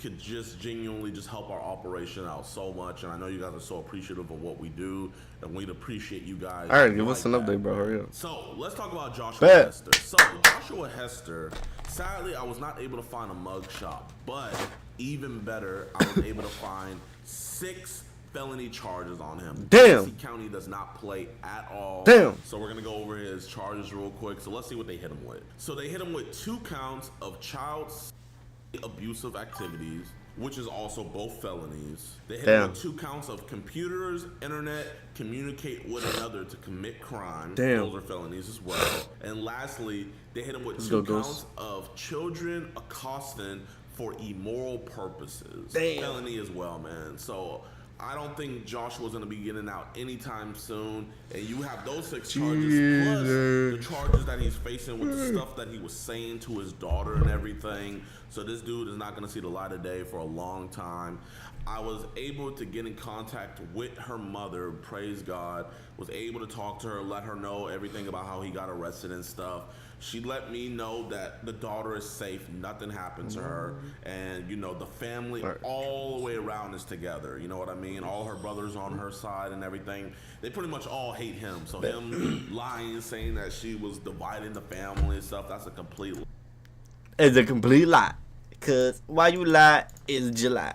could just genuinely just help our operation out so much. And I know you guys are so appreciative of what we do, and we'd appreciate you guys. All right, give us like an that. update, bro. Hurry up. So let's talk about Joshua Bet. Hester. So Joshua Hester, sadly, I was not able to find a mug shop, but even better, I was able to find 6 felony charges on him. Damn. DC County does not play at all. Damn. So we're gonna go over his charges real quick. So let's see what they hit him with. So they hit him with 2 counts of child abusive activities, which is also both felonies. They hit him Damn. with 2 counts of computers, internet, communicate with another to commit crime. Damn. Those are felonies as well. And lastly, they hit him with Let's 2 go, Ghost. counts of children accosting for immoral purposes. Damn. Felony as well, man. So I don't think Joshua's gonna be getting out anytime soon. And you have those 6 charges plus the charges that he's facing with the stuff that he was saying to his daughter and everything. So this dude is not gonna see the light of day for a long time. I was able to get in contact with her mother, praise God, was able to talk to her, let her know everything about how he got arrested and stuff. She let me know that the daughter is safe, nothing happened to her, and you know, the family all the way around is together, you know what I mean? All her brothers on her side and everything. They pretty much all hate him, so him lying, saying that she was dividing the family and stuff, that's a complete lie. It's a complete lie. Cause why you lie is July.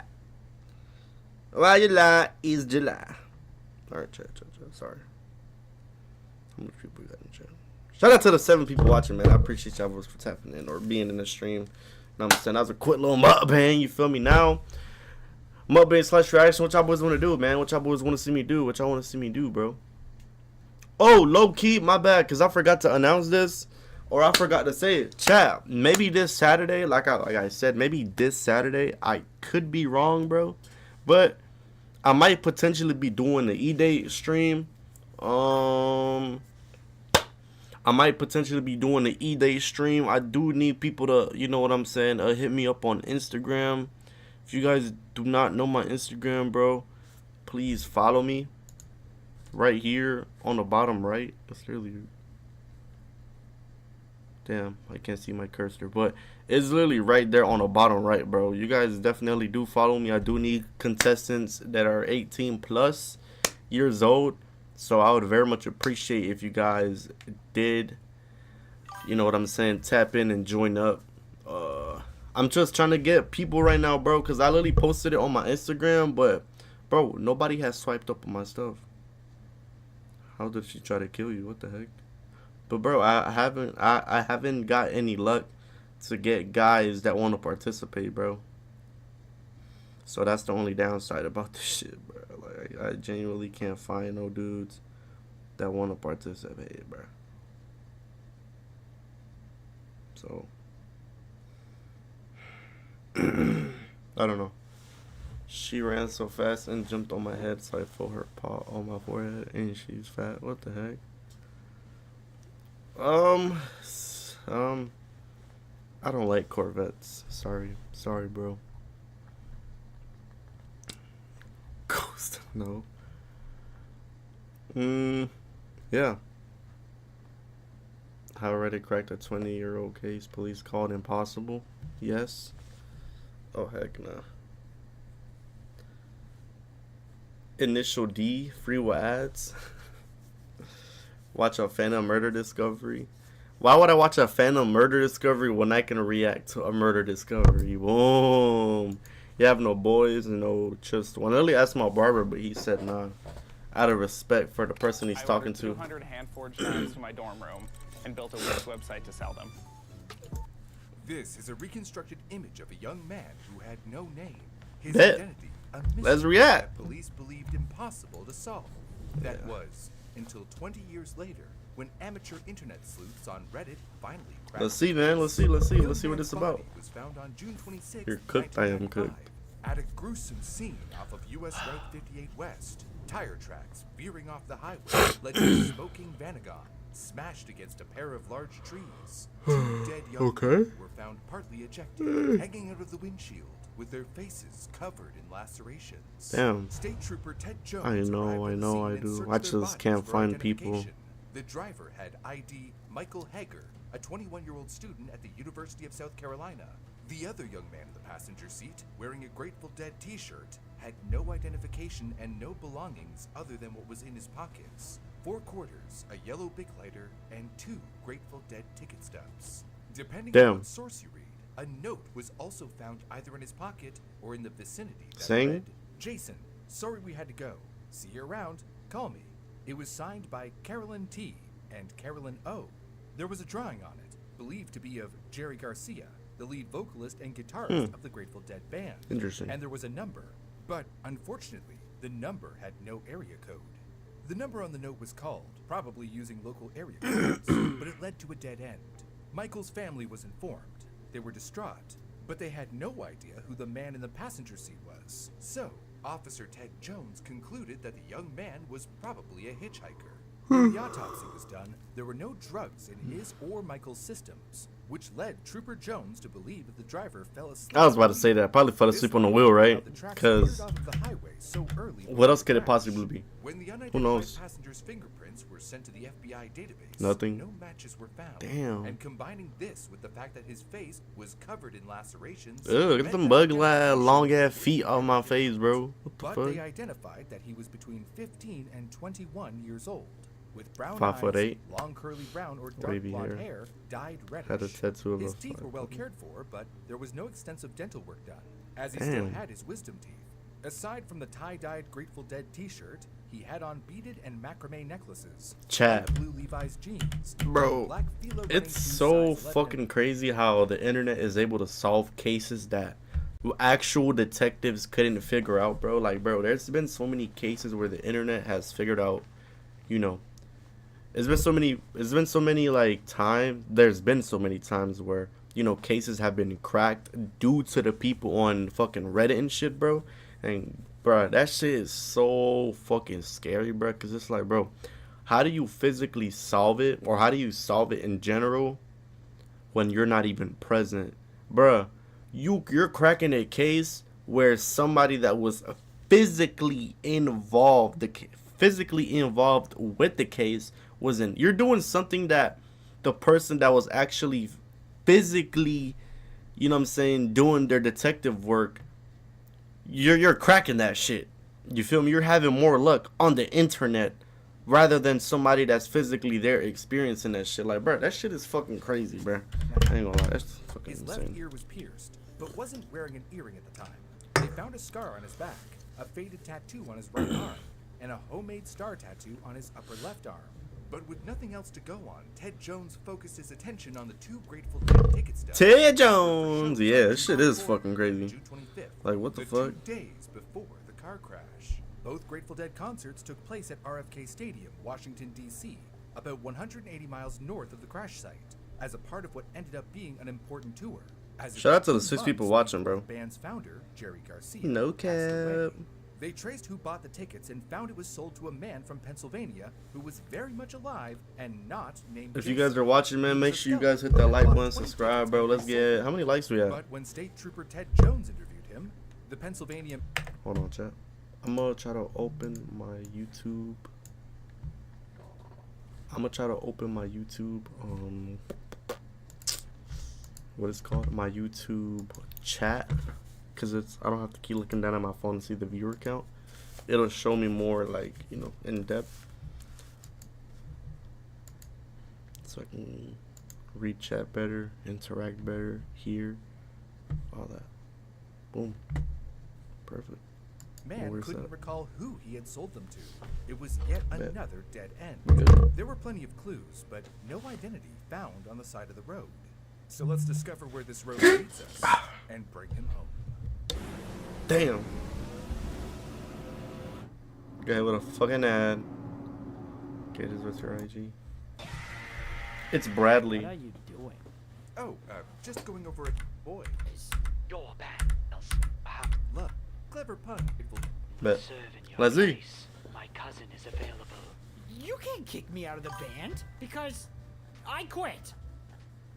Why you lie is July. Alright, chat. Sorry. How much people we got in the chat? Shout out to the 7 people watching, man. I appreciate y'all for tapping in or being in the stream. You know what I'm saying? That was a quick little mukbang, you feel me? Now, mukbang / reaction. What y'all boys want to do, man? What y'all boys want to see me do? What y'all want to see me do, bro? Oh, low key, my bad, because I forgot to announce this. Or I forgot to say it. Chat, maybe this Saturday, like I said, maybe this Saturday, I could be wrong, bro. But I might potentially be doing the E-Day stream. I might potentially be doing the E-Day stream. I do need people to, you know what I'm saying, hit me up on Instagram. If you guys do not know my Instagram, bro, please follow me. Right here on the bottom right. It's literally... Damn, I can't see my cursor. But it's literally right there on the bottom right, bro. You guys definitely do follow me. I do need contestants that are 18 plus years old. So I would very much appreciate if you guys did, you know what I'm saying, tap in and join up. I'm just trying to get people right now, bro, because I literally posted it on my Instagram, but, bro, nobody has swiped up on my stuff. How did she try to kill you? What the heck? But, bro, I haven't got any luck to get guys that want to participate, bro. So that's the only downside about this shit, bro. Like, I genuinely can't find no dudes that want to participate, bro. So I don't know. She ran so fast and jumped on my head, so I felt her paw on my forehead, and she's fat. What the heck? I don't like Corvettes. Sorry, bro. Ghost, no. Yeah. How Reddit cracked a 20-year-old case. Police called impossible. Yes. Oh heck no. Initial D, free with ads. Watch a Fanum murder discovery. Why would I watch a Fanum murder discovery when I can react to a murder discovery? Boom. You have no boys and no just one. I really asked my barber, but he said nah. Out of respect for the person he's talking to. 200 hand-forged knives to my dorm room and built a website to sell them. This is a reconstructed image of a young man who had no name. His Bet. identity, a Let's mystery react. that police believed impossible to solve. That was until 20 years later, when amateur internet sleuths on Reddit finally cracked. Let's see, man. Let's see what it's about. Was found on June 26, You're cooked. I am cooked. at a gruesome scene off of US Route 58 West. Tire tracks veering off the highway led to a smoking Vanagon smashed against a pair of large trees. Two dead young men were found partly ejected, hanging out of the windshield, with their faces covered in lacerations. Damn. State Trooper Ted Jones I know, I do. I just can't find people. The driver had ID Michael Hager, a 21-year-old student at the University of South Carolina. The other young man in the passenger seat, wearing a Grateful Dead t-shirt, had no identification and no belongings other than what was in his pockets. 4 quarters, a yellow Bic lighter, and 2 Grateful Dead ticket stubs. Depending on what source you read, a note was also found either in his pocket or in the vicinity that read, Jason, sorry we had to go. See you around. Call me. It was signed by Carolyn T. and Carolyn O. There was a drawing on it, believed to be of Jerry Garcia, the lead vocalist and guitarist of the Grateful Dead band. Interesting. And there was a number, but unfortunately, the number had no area code. The number on the note was called, probably using local area codes, but it led to a dead end. Michael's family was informed. They were distraught, but they had no idea who the man in the passenger seat was. So, Officer Ted Jones concluded that the young man was probably a hitchhiker. When the autopsy was done, there were no drugs in his or Michael's systems, which led Trooper Jones to believe that the driver fell asleep. I was about to say that. Probably fell asleep on the wheel, right? Because what else could it possibly be? When the Who knows? passengers' fingerprints were sent to the FBI database, Nothing. no matches were found. Damn. And combining this with the fact that his face was covered in lacerations. Ugh, look at them bug long ass feet on my face, bro. What the But fuck? they identified that he was between 15 and 21 years old, with brown 5'8", eyes, long curly brown or dark wavy blonde hair. hair, dyed reddish. Had a tattoo of His a teeth were 5'8". well cared for, but there was no extensive dental work done, as he still Damn. had his wisdom teeth. Aside from the tie-dyed Grateful Dead t-shirt, he had on beaded and macrame necklaces, Chat. and blue Levi's jeans, Bro, black philo it's running so shoe size fucking crazy how the internet is able to solve cases that actual detectives couldn't figure out, bro. Like, bro, there's been so many cases where the internet has figured out, you know, there's been so many like times where, you know, cases have been cracked due to the people on fucking Reddit and shit, bro. And bro, that shit is so fucking scary, bro, because it's like, bro, how do you physically solve it, or how do you solve it in general when you're not even present? Bruh, you're cracking a case where somebody that was physically involved with the case was in. You're doing something that the person that was actually physically, you know what I'm saying, doing their detective work, you're cracking that shit. You feel me? You're having more luck on the internet rather than somebody that's physically there experiencing that shit. Like, bro, that shit is fucking crazy, bro. I ain't gonna lie, that's fucking His insane. left ear was pierced, but wasn't wearing an earring at the time. They found a scar on his back, a faded tattoo on his right arm, and a homemade star tattoo on his upper left arm. But with nothing else to go on, Ted Jones focused his attention on the 2 Grateful Dead ticket stubs. Ted Jones! Yeah, this shit is fucking crazy. June 25th, Like, what the fuck? 2 days before the car crash. Both Grateful Dead concerts took place at RFK Stadium, Washington, D.C., about 180 miles north of the crash site, as a part of what ended up being an important tour. As Shout out to the 15 6 people months watching, bro. before the band's founder, Jerry Garcia, No passed away. cap. They traced who bought the tickets and found it was sold to a man from Pennsylvania who was very much alive and not named If you Jason. guys are watching, man, make sure you guys hit that like button, subscribe, bro. Let's get, how many likes we have? But when State Trooper Ted Jones interviewed him, the Pennsylvania... Hold on, chat. I'm gonna try to open my YouTube. What is it called? My YouTube chat. Because I don't have to keep looking down at my phone to see the viewer count. It'll show me more, like, you know, in depth. So I can read chat better, interact better, hear, all that. Boom. Perfect. Man Where's couldn't that? recall who he had sold them to. It was yet Bet. another dead end. Good. There were plenty of clues, but no identity found on the side of the road. So let's discover where this road leads us and bring him home. Damn. Okay, with a fucking ad. Okay, this is your IG. It's Bradley. What are you doing? Oh, just going over it. Boy. Your pals. Love. Clever pun. Bet. Serving your Leslie. case. My cousin is available. You can't kick me out of the band because I quit.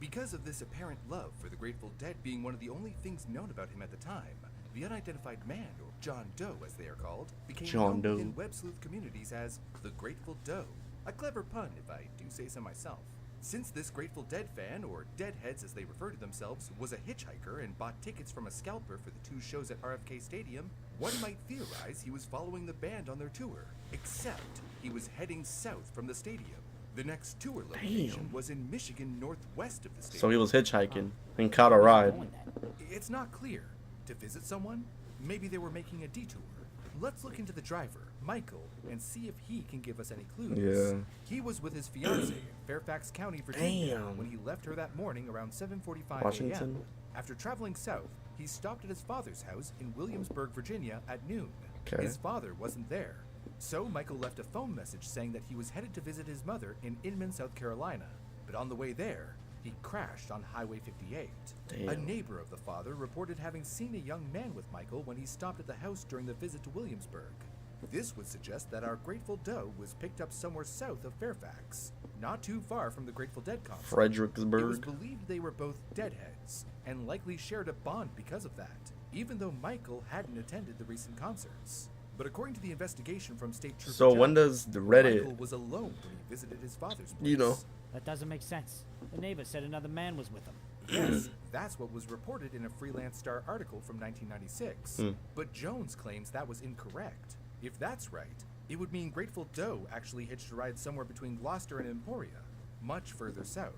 Because of this apparent love for the Grateful Dead being one of the only things known about him at the time, the unidentified man, or John Doe as they are called, became John known Doe. within web sleuth communities as the Grateful Doe. A clever pun, if I do say so myself. Since this Grateful Dead fan, or Deadheads as they refer to themselves, was a hitchhiker and bought tickets from a scalper for the 2 shows at RFK Stadium, one might theorize he was following the band on their tour, except he was heading south from the stadium. The next tour location was in Michigan, northwest of the stadium. So he was hitchhiking and caught a ride. It's not clear. To visit someone? Maybe they were making a detour. Let's look into the driver, Michael, and see if he can give us any clues. Yeah. He was with his fiancée in Fairfax County, Virginia, Damn. when he left her that morning around 7:45 Washington. a.m. After traveling south, he stopped at his father's house in Williamsburg, Virginia at noon. Okay. His father wasn't there. So Michael left a phone message saying that he was headed to visit his mother in Inman, South Carolina. But on the way there, he crashed on Highway 58. Damn. A neighbor of the father reported having seen a young man with Michael when he stopped at the house during the visit to Williamsburg. This would suggest that our Grateful Doe was picked up somewhere south of Fairfax, not too far from the Grateful Dead concert. Fredericksburg. It was believed they were both deadheads, and likely shared a bond because of that, even though Michael hadn't attended the recent concerts. But according to the investigation from State Trooper So when Jones, does the Reddit, Michael was alone when he visited his father's place. you know, That doesn't make sense. The neighbor said another man was with him. Yes, that's what was reported in a Freelance Star article from 1996. But Jones claims that was incorrect. If that's right, it would mean Grateful Doe actually hitched a ride somewhere between Gloucester and Emporia, much further south.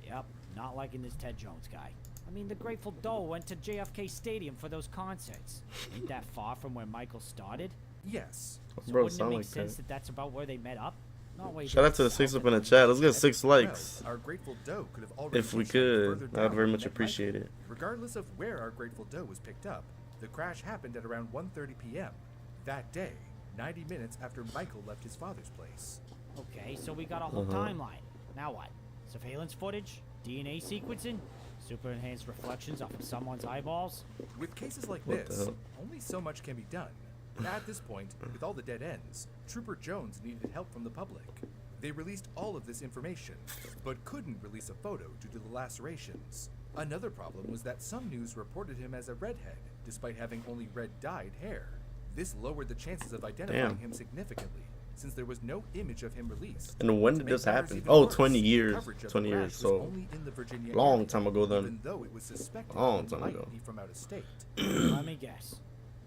Yep, not liking this Ted Jones guy. I mean, the Grateful Doe went to JFK Stadium for those concerts. Ain't that far from where Michael started? Yes. So Bro, wouldn't it sound make like sense that. that's about where they met up? Not way Shout out to the 6 up in the chat. Let's get 6 likes. Well, our Grateful Doe could have already If we hitchhiked could, further I would down very and much met appreciate Michael. it. Regardless of where our Grateful Doe was picked up, the crash happened at around 1:30 p.m. that day, 90 minutes after Michael left his father's place. Okay, so we got a whole timeline. Now what? Surveillance footage? DNA sequencing? Super enhanced reflections off of someone's eyeballs? With cases like What the this, hell? only so much can be done. At this point, with all the dead ends, Trooper Jones needed help from the public. They released all of this information, but couldn't release a photo due to the lacerations. Another problem was that some news reported him as a redhead, despite having only red dyed hair. This lowered the chances of identifying Damn. him significantly, since there was no image of him released. And when To did make this matters happen? even Oh, worse, 20 years. coverage of 20 the years, crash so was only in the Virginia long area, time ago then. even though it was suspected Long he time might ago. be from out of state. Let me guess.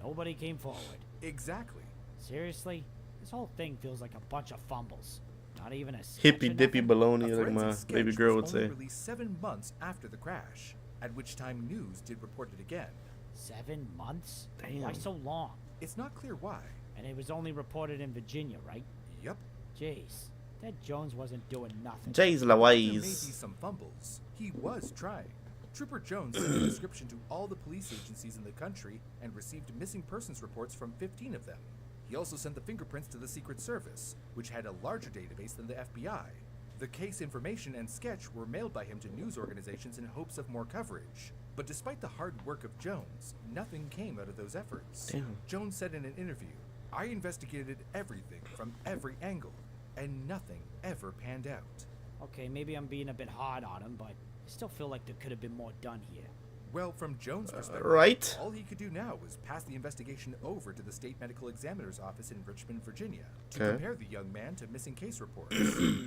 Nobody came forward. Exactly. Seriously? This whole thing feels like a bunch of fumbles. Not even a sketch Hippy or dippy nothing? baloney, A like my forensic baby sketch girl would was only say. released 7 months after the crash, at which time news did report it again. 7 months? Damn. Why so long? It's not clear why. And it was only reported in Virginia, right? Yep. Jeez. Ted Jones wasn't doing nothing. Jays There may be Louise. some fumbles. He was trying. Trooper Jones sent a description to all the police agencies in the country and received missing persons reports from 15 of them. He also sent the fingerprints to the Secret Service, which had a larger database than the FBI. The case information and sketch were mailed by him to news organizations in hopes of more coverage. But despite the hard work of Jones, nothing came out of those efforts. Damn. Jones said in an interview, "I investigated everything from every angle, and nothing ever panned out." Okay, maybe I'm being a bit hard on him, but I still feel like there could have been more done here. Well, from Jones' perspective, right. all he could do now was pass the investigation over to the state medical examiner's office in Richmond, Virginia, to Okay. compare the young man to missing case reports.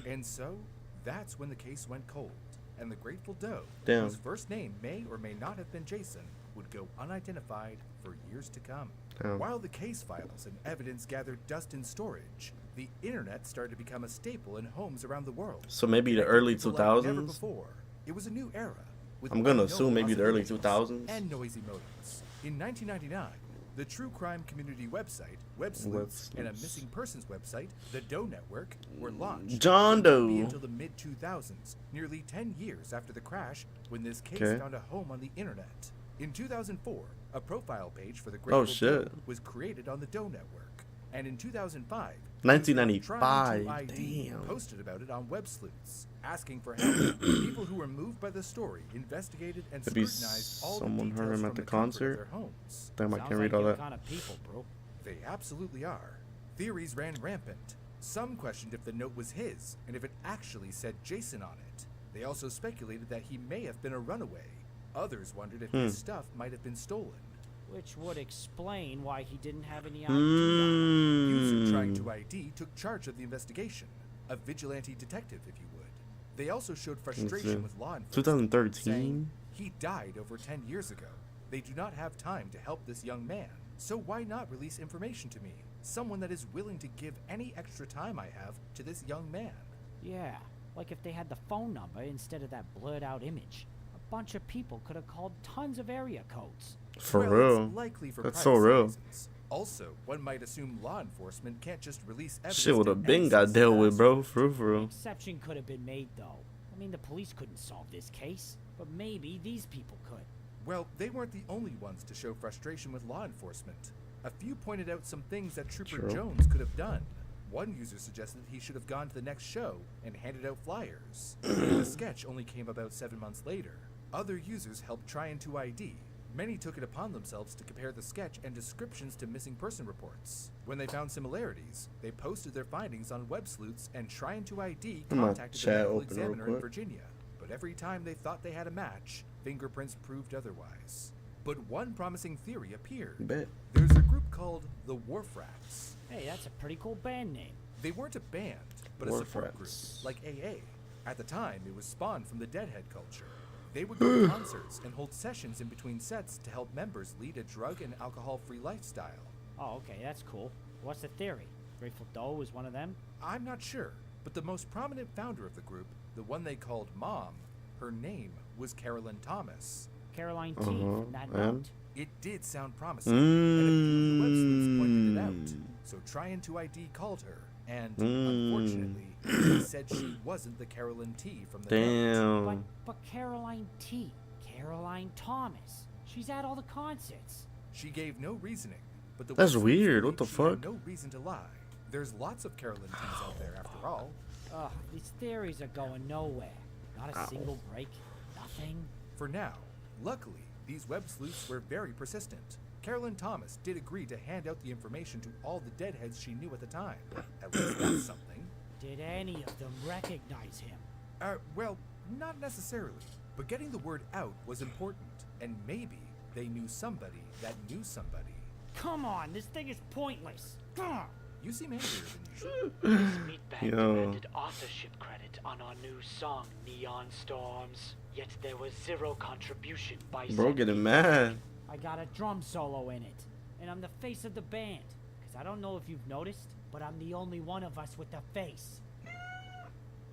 And so, that's when the case went cold, and the Grateful Doe, Damn. whose first name may or may not have been Jason, would go unidentified for years to come. Damn. While the case files and evidence gathered dust in storage, the internet started to become a staple in homes around the world. So maybe the Connecting early people like never 2000s? before. It was a new era. with I'm gonna unknown assume maybe the early possibilities 2000s. and noisy motives. In 1999, the true crime community website, Web Sleuths, and a missing persons website, the Doe Network, were launched. John But it would be Doe. until the mid-2000s, nearly 10 years after the crash, when this case Okay. found a home on the internet. In 2004, a profile page for the Oh, Grateful shit. Doe was created on the Doe Network. And in 2005, 1995, Trying to ID damn. posted about it on Web Sleuths, asking for help. People who were moved by the story investigated and Maybe scrutinized all someone the heard details him from at the the comfort of concert. their homes. Damn, I Sounds can't read like all your that. kind of people, bro. They absolutely are. Theories ran rampant. Some questioned if the note was his, and if it actually said Jason on it. They also speculated that he may have been a runaway. Others wondered if his stuff might have been stolen. Which would explain why he didn't have any ID. User trying Mm. to ID took charge of the investigation. A vigilante detective, if you would. They also showed frustration with law enforcement. 2013? Saying, he died over 10 years ago. They do not have time to help this young man. So why not release information to me? Someone that is willing to give any extra time I have to this young man. Yeah, like if they had the phone number instead of that blurred out image. A bunch of people could have called tons of area codes. For Well, real. it's likely for That's so privacy real. reasons. Also, one might assume law enforcement can't just release evidence. Shit would to have been any got dealt with, citizen. bro. For real, for real. Exception could have been made, though. I mean, the police couldn't solve this case, but maybe these people could. Well, they weren't the only ones to show frustration with law enforcement. A few pointed out some things that Trooper True. Jones could have done. One user suggested he should have gone to the next show and handed out flyers. The sketch only came about 7 months later. Other users helped try and to ID. Many took it upon themselves to compare the sketch and descriptions to missing person reports. When they found similarities, they posted their findings on Web Sleuths, and Trying to ID I'm gonna contacted the chat medical open real examiner in quick. Virginia. But every time they thought they had a match, fingerprints proved otherwise. But one promising theory appeared. Bet. There's a group called the Wharf Rats. Hey, that's a pretty cool band name. They weren't a band, but a Wharf support Rats. group, like AA. At the time, it was spawned from the Deadhead culture. They would go to concerts and hold sessions in between sets to help members lead a drug and alcohol-free lifestyle. Oh, okay, that's cool. What's the theory? Grateful Doe was one of them? I'm not sure, but the most prominent founder of the group, the one they called Mom, her name was Carolyn Thomas. Caroline T from that and? note. It did sound promising, and a few of the web sleuths pointed it out. Mm. So Trying to ID called her, and unfortunately, she said she wasn't the Carolyn T from the note. But, Damn. but Caroline T. Caroline Thomas. She's at all the concerts. She gave no reasoning, but the That's web sleuths weird. What believed the she had fuck? no reason to lie. There's lots of Carolyn T's out there, after all. Ugh, these theories are going nowhere. Not a single break. Nothing. For now, luckily, these web sleuths were very persistent. Carolyn Thomas did agree to hand out the information to all the deadheads she knew at the time. At least that's something. Did any of them recognize him? Well, not necessarily. But getting the word out was important, and maybe they knew somebody that knew somebody. Come on, this thing is pointless. Ugh. You seem angrier than This usual. meatbag demanded authorship credit on our new song, Neon Storms. Yet there was zero contribution by Bro, said getting people. mad. I got a drum solo in it, and I'm the face of the band. Cause I don't know if you've noticed, but I'm the only one of us with a face.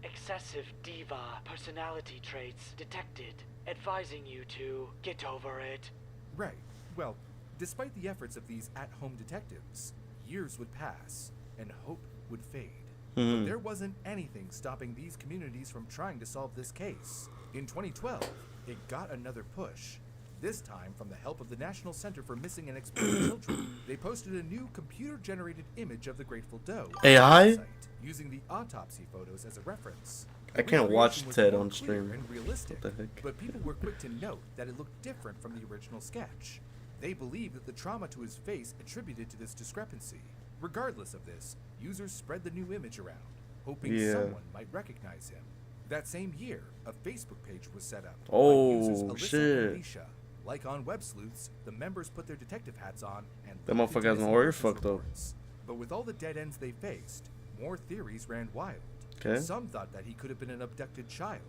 Excessive diva personality traits detected, advising you to get over it. Right. Well, despite the efforts of these at-home detectives, years would pass and hope would fade. But there wasn't anything stopping these communities from trying to solve this case. In 2012, it got another push. This time from the help of the National Center for Missing and Exploited Children. They posted a new computer-generated image of the Grateful Doe on AI? their website, using the autopsy photos as a reference. I can't watch Recreation was Ted more on clear stream. and realistic, What the heck? but people were quick to note that it looked different from the original sketch. They believed that the trauma to his face attributed to this discrepancy. Regardless of this, users spread the new image around, hoping Yeah. someone might recognize him. That same year, a Facebook page was set up Oh, by users Alyssa shit. and Alicia. Like on Web Sleuths, the members put their detective hats on and That looked motherfucker into has no missing ear persons fucked up. reports. But with all the dead ends they faced, more theories ran wild. 'Kay. Some thought that he could have been an abducted child,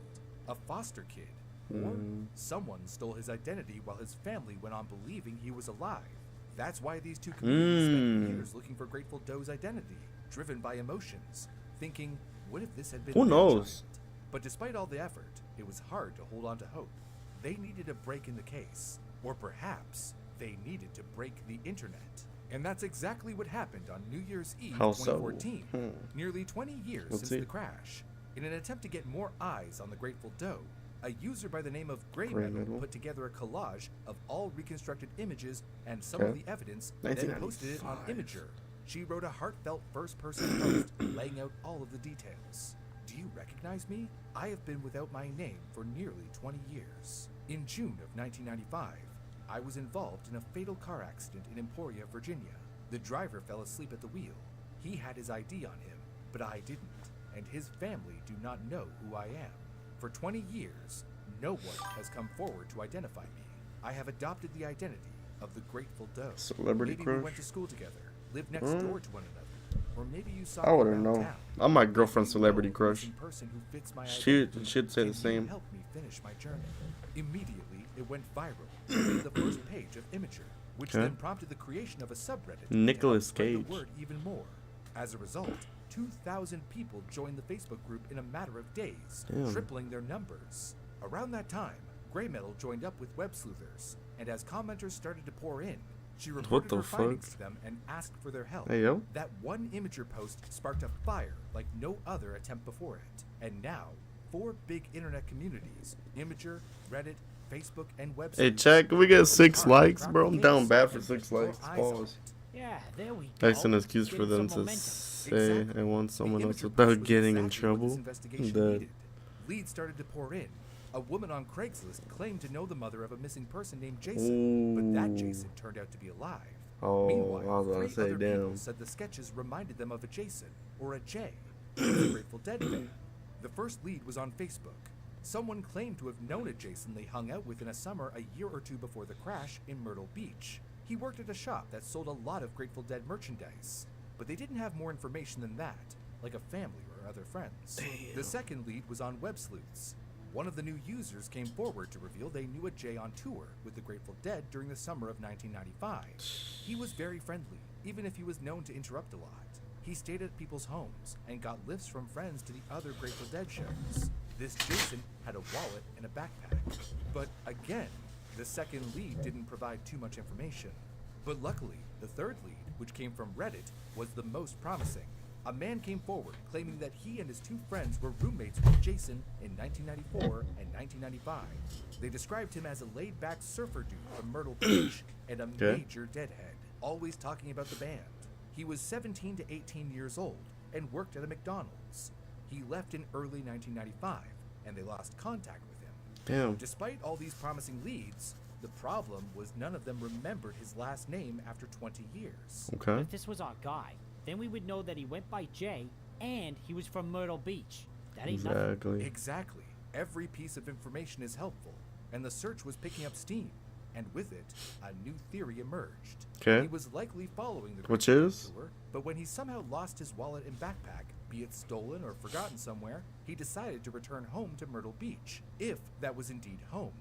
a foster kid, or someone stole his identity while his family went on believing he was alive. That's why these two communities spent years looking for Grateful Doe's identity, driven by emotions, thinking, what if this had been Who their knows? child? But despite all the effort, it was hard to hold on to hope. They needed a break in the case, or perhaps they needed to break the internet. And that's exactly what happened on New Year's Eve How so? 2014, nearly 20 years Let's since see. the crash. In an attempt to get more eyes on the Grateful Doe, a user by the name of Grey Grey Metal Metal. put together a collage of all reconstructed images and some of Okay. the evidence, then posted it on 1995. Imager. She wrote a heartfelt first-person post laying out all of the details. Do you recognize me? I have been without my name for nearly 20 years. In June of 1995, I was involved in a fatal car accident in Emporia, Virginia. The driver fell asleep at the wheel. He had his ID on him, but I didn't, and his family do not know who I am. For 20 years, no one has come forward to identify me. I have adopted the identity of the Grateful Doe. Celebrity maybe crush? we went to school together, lived next door to one another, or maybe you saw I me wouldn't around know. town. I'm my girlfriend's Maybe you know celebrity a crush. missing person who fits my She'd identity. say the Can you same. help me finish my journey? Immediately, it went viral. It made the first page of Imager, which Okay. then prompted the creation of a subreddit. Nicolas to help spread Cage. the word even more. As a result, 2,000 people joined the Facebook group in a matter of days, Damn. tripling their numbers. Around that time, Grey Metal joined up with web sleuthers, and as commenters started to pour in, she reported the her findings fuck? to them and asked for their help. Hey, yo. That one Imager post sparked a fire like no other attempt before it. And now, 4 big internet communities, Imager, Reddit, Facebook, and websites. Hey, check. We get 6 likes, bro. I'm down bad for 6 likes. Pause. Yeah, there we go. That's an excuse for Getting them some to momentum. say I want someone else Imager without post was getting in exactly what this trouble. investigation That needed. Leads started to pour in. A woman on Craigslist claimed to know the mother of a missing person named Jason, but that Ooh. Jason turned out to be alive. Oh, Meanwhile, I was about to 3 say, other people damn. said the sketches reminded them of a Jason or a Jay, a Grateful Dead fan. The first lead was on Facebook. Someone claimed to have known a Jason they hung out with in a summer a year or 2 before the crash in Myrtle Beach. He worked at a shop that sold a lot of Grateful Dead merchandise, but they didn't have more information than that, like a family or other friends. The second lead was on Web Sleuths. One of the new users came forward to reveal they knew a Jay on tour with the Grateful Dead during the summer of 1995. He was very friendly, even if he was known to interrupt a lot. He stayed at people's homes and got lifts from friends to the other Grateful Dead shows. This Jason had a wallet and a backpack. But again, the second lead didn't provide too much information. But luckily, the third lead, which came from Reddit, was the most promising. A man came forward claiming that he and his 2 friends were roommates with Jason in 1994 and 1995. They described him as a laid-back surfer dude from Myrtle Beach and a major deadhead, always talking about the band. He was 17 to 18 years old and worked at a McDonald's. He left in early 1995, and they lost contact with him. Damn. Despite all these promising leads, the problem was none of them remembered his last name after 20 years. Okay. If this was our guy, then we would know that he went by Jay and he was from Myrtle Beach. That ain't nothing. Exactly. Every piece of information is helpful, and the search was picking up steam. and with it, a new theory emerged. Okay. He was likely following the Which Great is? Tour, but when he somehow lost his wallet and backpack, be it stolen or forgotten somewhere, he decided to return home to Myrtle Beach, if that was indeed home.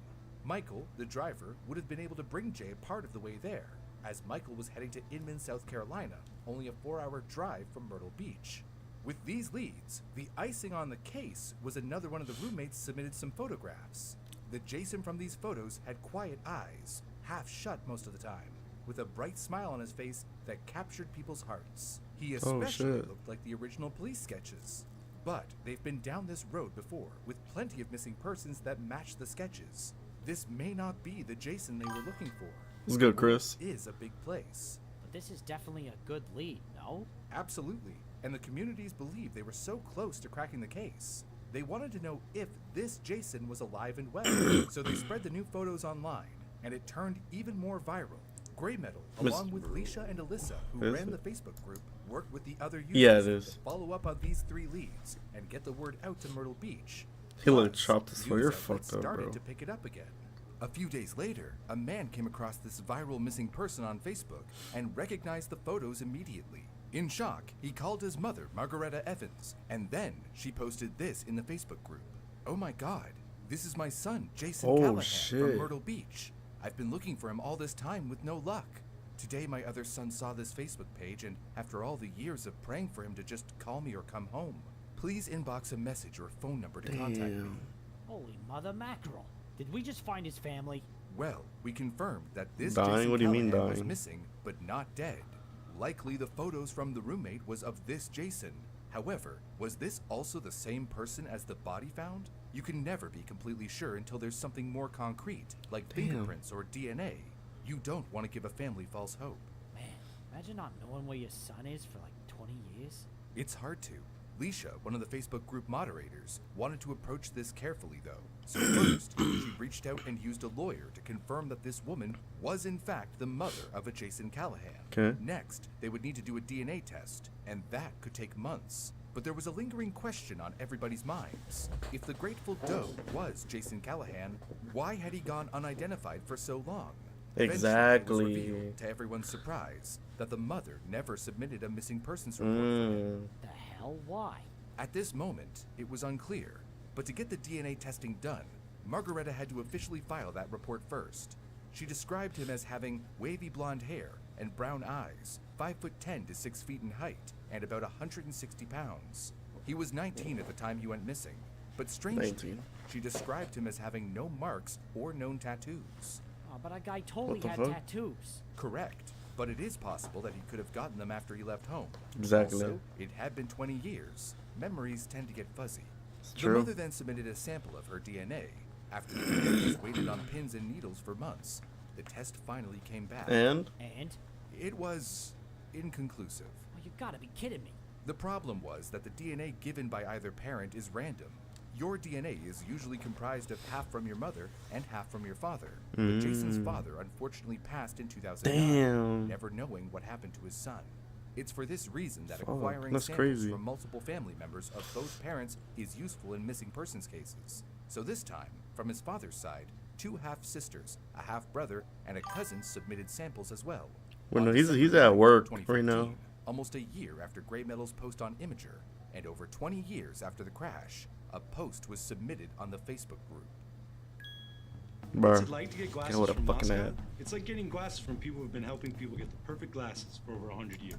Michael, the driver, would have been able to bring Jay a part of the way there, as Michael was heading to Inman, South Carolina, only a 4-hour drive from Myrtle Beach. With these leads, the icing on the case was another one of the roommates submitted some photographs. The Jason from these photos had quiet eyes, half shut most of the time, with a bright smile on his face that captured people's hearts. He especially looked like the original police sketches. But they've been down this road before, with plenty of missing persons that match the sketches. This may not be the Jason they were looking for. Let's go, Chris. It is a big place. But this is definitely a good lead, no? Absolutely. And the communities believed they were so close to cracking the case. They wanted to know if this Jason was alive and well, so they spread the new photos online, and it turned even more viral. Grey Metal, along with Leisha and Alyssa, who ran the Facebook group, worked with the other users to follow up on these 3 leads and get the word out to Myrtle Beach. He looked chopped as well. You're fucked up, started bro. to pick it up again. A few days later, a man came across this viral missing person on Facebook and recognized the photos immediately. In shock, he called his mother, Margaretta Evans, and then she posted this in the Facebook group. "Oh my god, this is my son, Jason Callahan from Myrtle Beach. I've been looking for him all this time with no luck. Today my other son saw this Facebook page, and after all the years of praying for him to just call me or come home, please inbox a message or a phone number to contact me." Holy mother mackerel. Did we just find his family? Well, we confirmed that this Dying? Jason What do you mean Callahan was dying? missing, but not dead. Likely the photos from the roommate was of this Jason. However, was this also the same person as the body found? You can never be completely sure until there's something more concrete, like fingerprints or DNA. You don't want to give a family false hope. Man, imagine not knowing where your son is for like 20 years. It's hard to. Leisha, one of the Facebook group moderators, wanted to approach this carefully though. So first, she reached out and used a lawyer to confirm that this woman was in fact the mother of a Jason Callahan. Okay. Next, they would need to do a DNA test, and that could take months. But there was a lingering question on everybody's minds. If the Grateful Doe was Jason Callahan, why had he gone unidentified for so long? Exactly. Eventually, it was revealed, to everyone's surprise, that the mother never submitted a missing persons report for him. The hell? Why? At this moment, it was unclear, but to get the DNA testing done, Margaretta had to officially file that report first. She described him as having wavy blonde hair and brown eyes, 5'10" to 6 feet in height, and about 160 pounds. He was 19 at the time he went missing, but strangely, 19. she described him as having no marks or known tattoos. Oh, but a guy totally had tattoos. Correct, but it is possible that he could have gotten them after he left home. Exactly. Also, it had been 20 years. Memories tend to get fuzzy. The true. mother then submitted a sample of her DNA. After the detectives waited on pins and needles for months, the test finally came back. And? It was inconclusive. Oh, you gotta be kidding me. The problem was that the DNA given by either parent is random. Your DNA is usually comprised of half from your mother and half from your father. But Jason's father unfortunately passed in 2009, never knowing what happened to his son. It's for this reason that acquiring that's samples crazy. from multiple family members of both parents is useful in missing persons cases. So this time, from his father's side, 2 half-sisters, a half-brother, and a cousin submitted samples as well. Well, no, On he's December at work 2015, right now. Almost a year after Grey Metal's post on Imager, and over 20 years after the crash, a post was submitted on the Facebook group. What's it like to get glasses what a from fucking Moscow? ad. It's like getting glasses from people who've been helping people get the perfect glasses for over 100 years.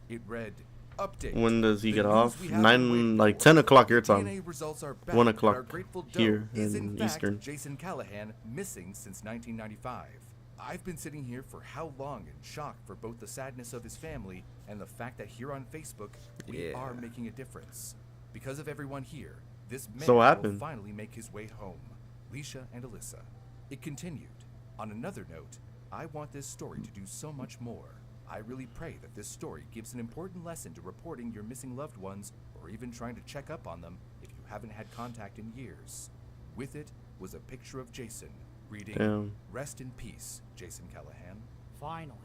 It read, "Update. When does he The get news off? we have been waiting 10 o'clock your time. DNA results are back, 1 but our o'clock Grateful Doe here is in fact Eastern. Jason Callahan, missing since 1995. I've been sitting here for how long in shock for both the sadness of his family and the fact that here on Facebook, we are making a difference. Because of everyone here, this man will finally make his way home. Leisha and Alyssa. It continued. On another note, I want this story to do so much more. I really pray that this story gives an important lesson to reporting your missing loved ones or even trying to check up on them if you haven't had contact in years. With it was a picture of Jason, reading, "Rest in peace, Jason Callahan." Finally.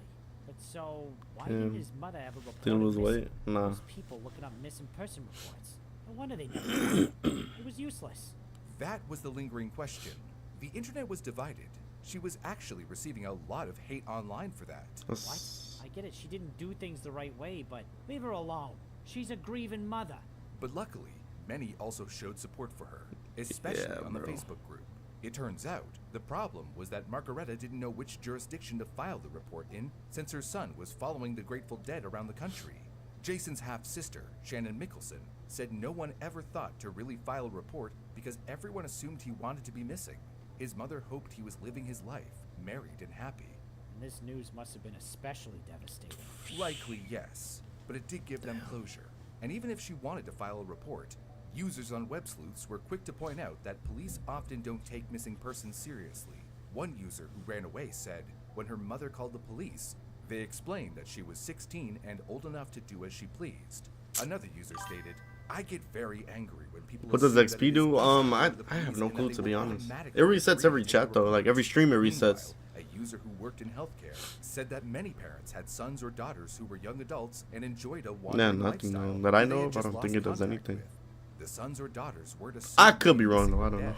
But so, why Damn. didn't his mother ever report Didn't lose him missing? weight? Nah. Those people looking up missing person reports. No wonder they never did it. It was useless. That was the lingering question. The internet was divided. she was actually receiving a lot of hate online for that. What? I get it, she didn't do things the right way, but leave her alone. She's a grieving mother. But luckily, many also showed support for her, especially on the Facebook group. It turns out, the problem was that Margareta didn't know which jurisdiction to file the report in, since her son was following the Grateful Dead around the country. Jason's half-sister, Shannon Mickelson, said no one ever thought to really file a report because everyone assumed he wanted to be missing. His mother hoped he was living his life, married and happy. And this news must have been especially devastating. Likely, yes, but it did give them closure. And even if she wanted to file a report, users on web sleuths were quick to point out that police often don't take missing persons seriously. One user who ran away said, when her mother called the police, they explained that she was 16 and old enough to do as she pleased. Another user stated, I get very angry when people. What does XP do? I have no clue, to be honest. It resets every chat though, like every stream it resets. A user who worked in healthcare said that many parents had sons or daughters who were young adults and enjoyed a wandering Nothing lifestyle that I they know had of. I just don't think lost it does contact anything. with. The sons or daughters were to I could be wrong though. I don't know.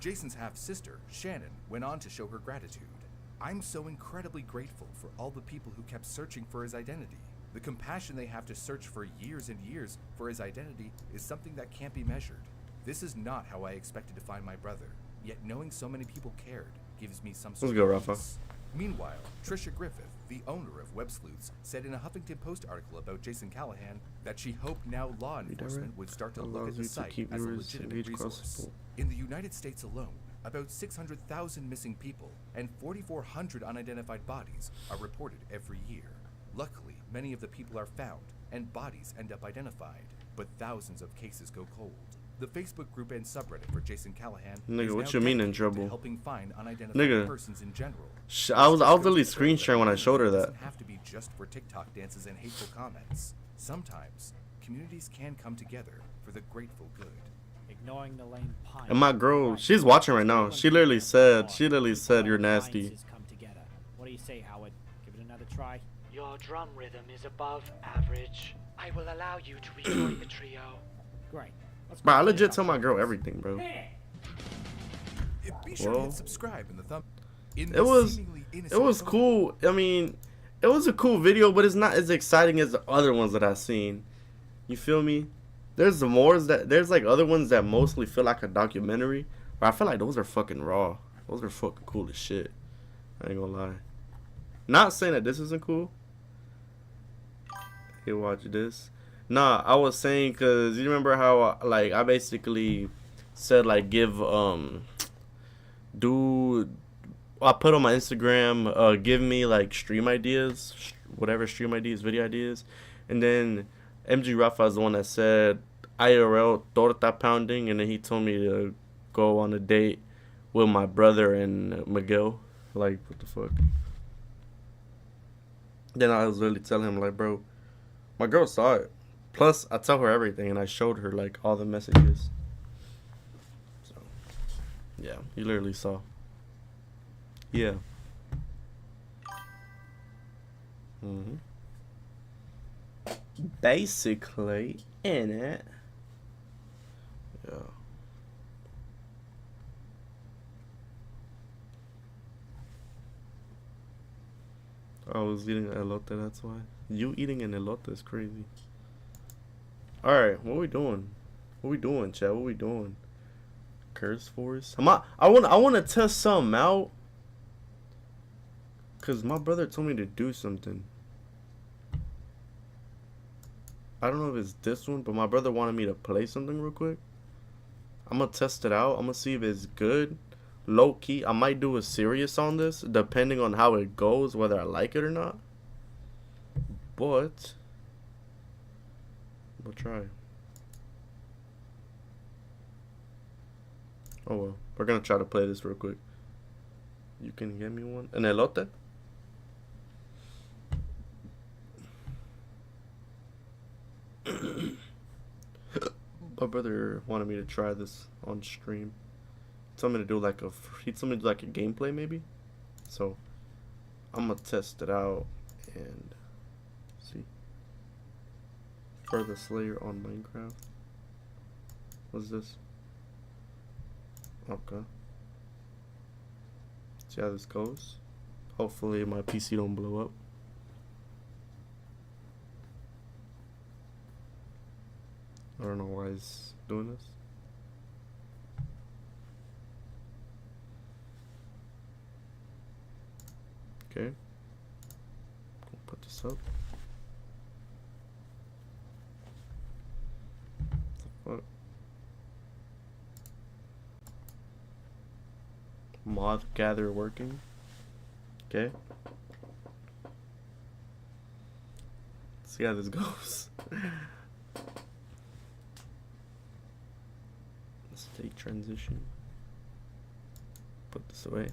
Jason's half-sister, Shannon, went on to show her gratitude. I'm so incredibly grateful for all the people who kept searching for his identity. The compassion they have to search for years and years for his identity is something that can't be measured. This is not how I expected to find my brother, yet knowing so many people cared gives me some sort Let's go, of Rafa. peace. Meanwhile, Trisha Griffith, the owner of Web Sleuths, said in a Huffington Post article about Jason Callahan that she hoped now law enforcement would start to look at the site as a legitimate resource. In the United States alone, about 600,000 missing people and 4,400 unidentified bodies are reported every year. Luckily, many of the people are found and bodies end up identified, but thousands of cases go cold. The Facebook group and subreddit for Jason Callahan Nigga, is what now you mean in dedicated to trouble? helping find unidentified Nigga, persons in general. I was literally screen sharing when I showed her It that. doesn't have to be just for TikTok dances and hateful comments. Sometimes communities can come together for the grateful good. Ignoring the lame pine. And my girl, she's watching right now. She literally said, you're nasty. Come together. What do you say, Howard? Give it another try. Your drum rhythm is above average. I will allow you to rejoin the trio. Great. Bro, I legit tell my girl everything, bro. Be sure to hit subscribe in the thumb. It was cool. I mean, it was a cool video, but it's not as exciting as the other ones that I've seen. You feel me? There's like other ones that mostly feel like a documentary, but I feel like those are fucking raw. Those are fucking cool as shit. I ain't gonna lie. Not saying that this isn't cool. Hey, watch this. Nah, I was saying, cause you remember how like I basically said like I put on my Instagram, give me like stream ideas, whatever stream ideas, video ideas, and then MG Rafa is the one that said IRL torta pounding, and then he told me to go on a date with my brother and Miguel. Like, what the fuck? Then I was literally telling him like, bro, my girl saw it. Plus, I tell her everything, and I showed her like all the messages. So, yeah, you literally saw. Yeah. Basically, in it. Yeah. I was eating elote, that's why. You eating an elote is crazy. Alright, what we doing? What we doing, chat? What we doing? Curse Force? I wanna test something out. Cause my brother told me to do something. I don't know if it's this one, but my brother wanted me to play something real quick. I'm gonna test it out. I'm gonna see if it's good. Low key, I might do a serious on this, depending on how it goes, whether I like it or not. But we'll try. Oh well, we're gonna try to play this real quick. You can get me one. An elote? My brother wanted me to try this on stream. He told me to do like a gameplay maybe. So I'm gonna test it out and see. Further Slayer on Minecraft. What's this? Okay. See how this goes. Hopefully my PC don't blow up. I don't know why it's doing this. Okay. We'll put this up. What? Mod gather working. Okay. Let's see how this goes. State transition. Put this away.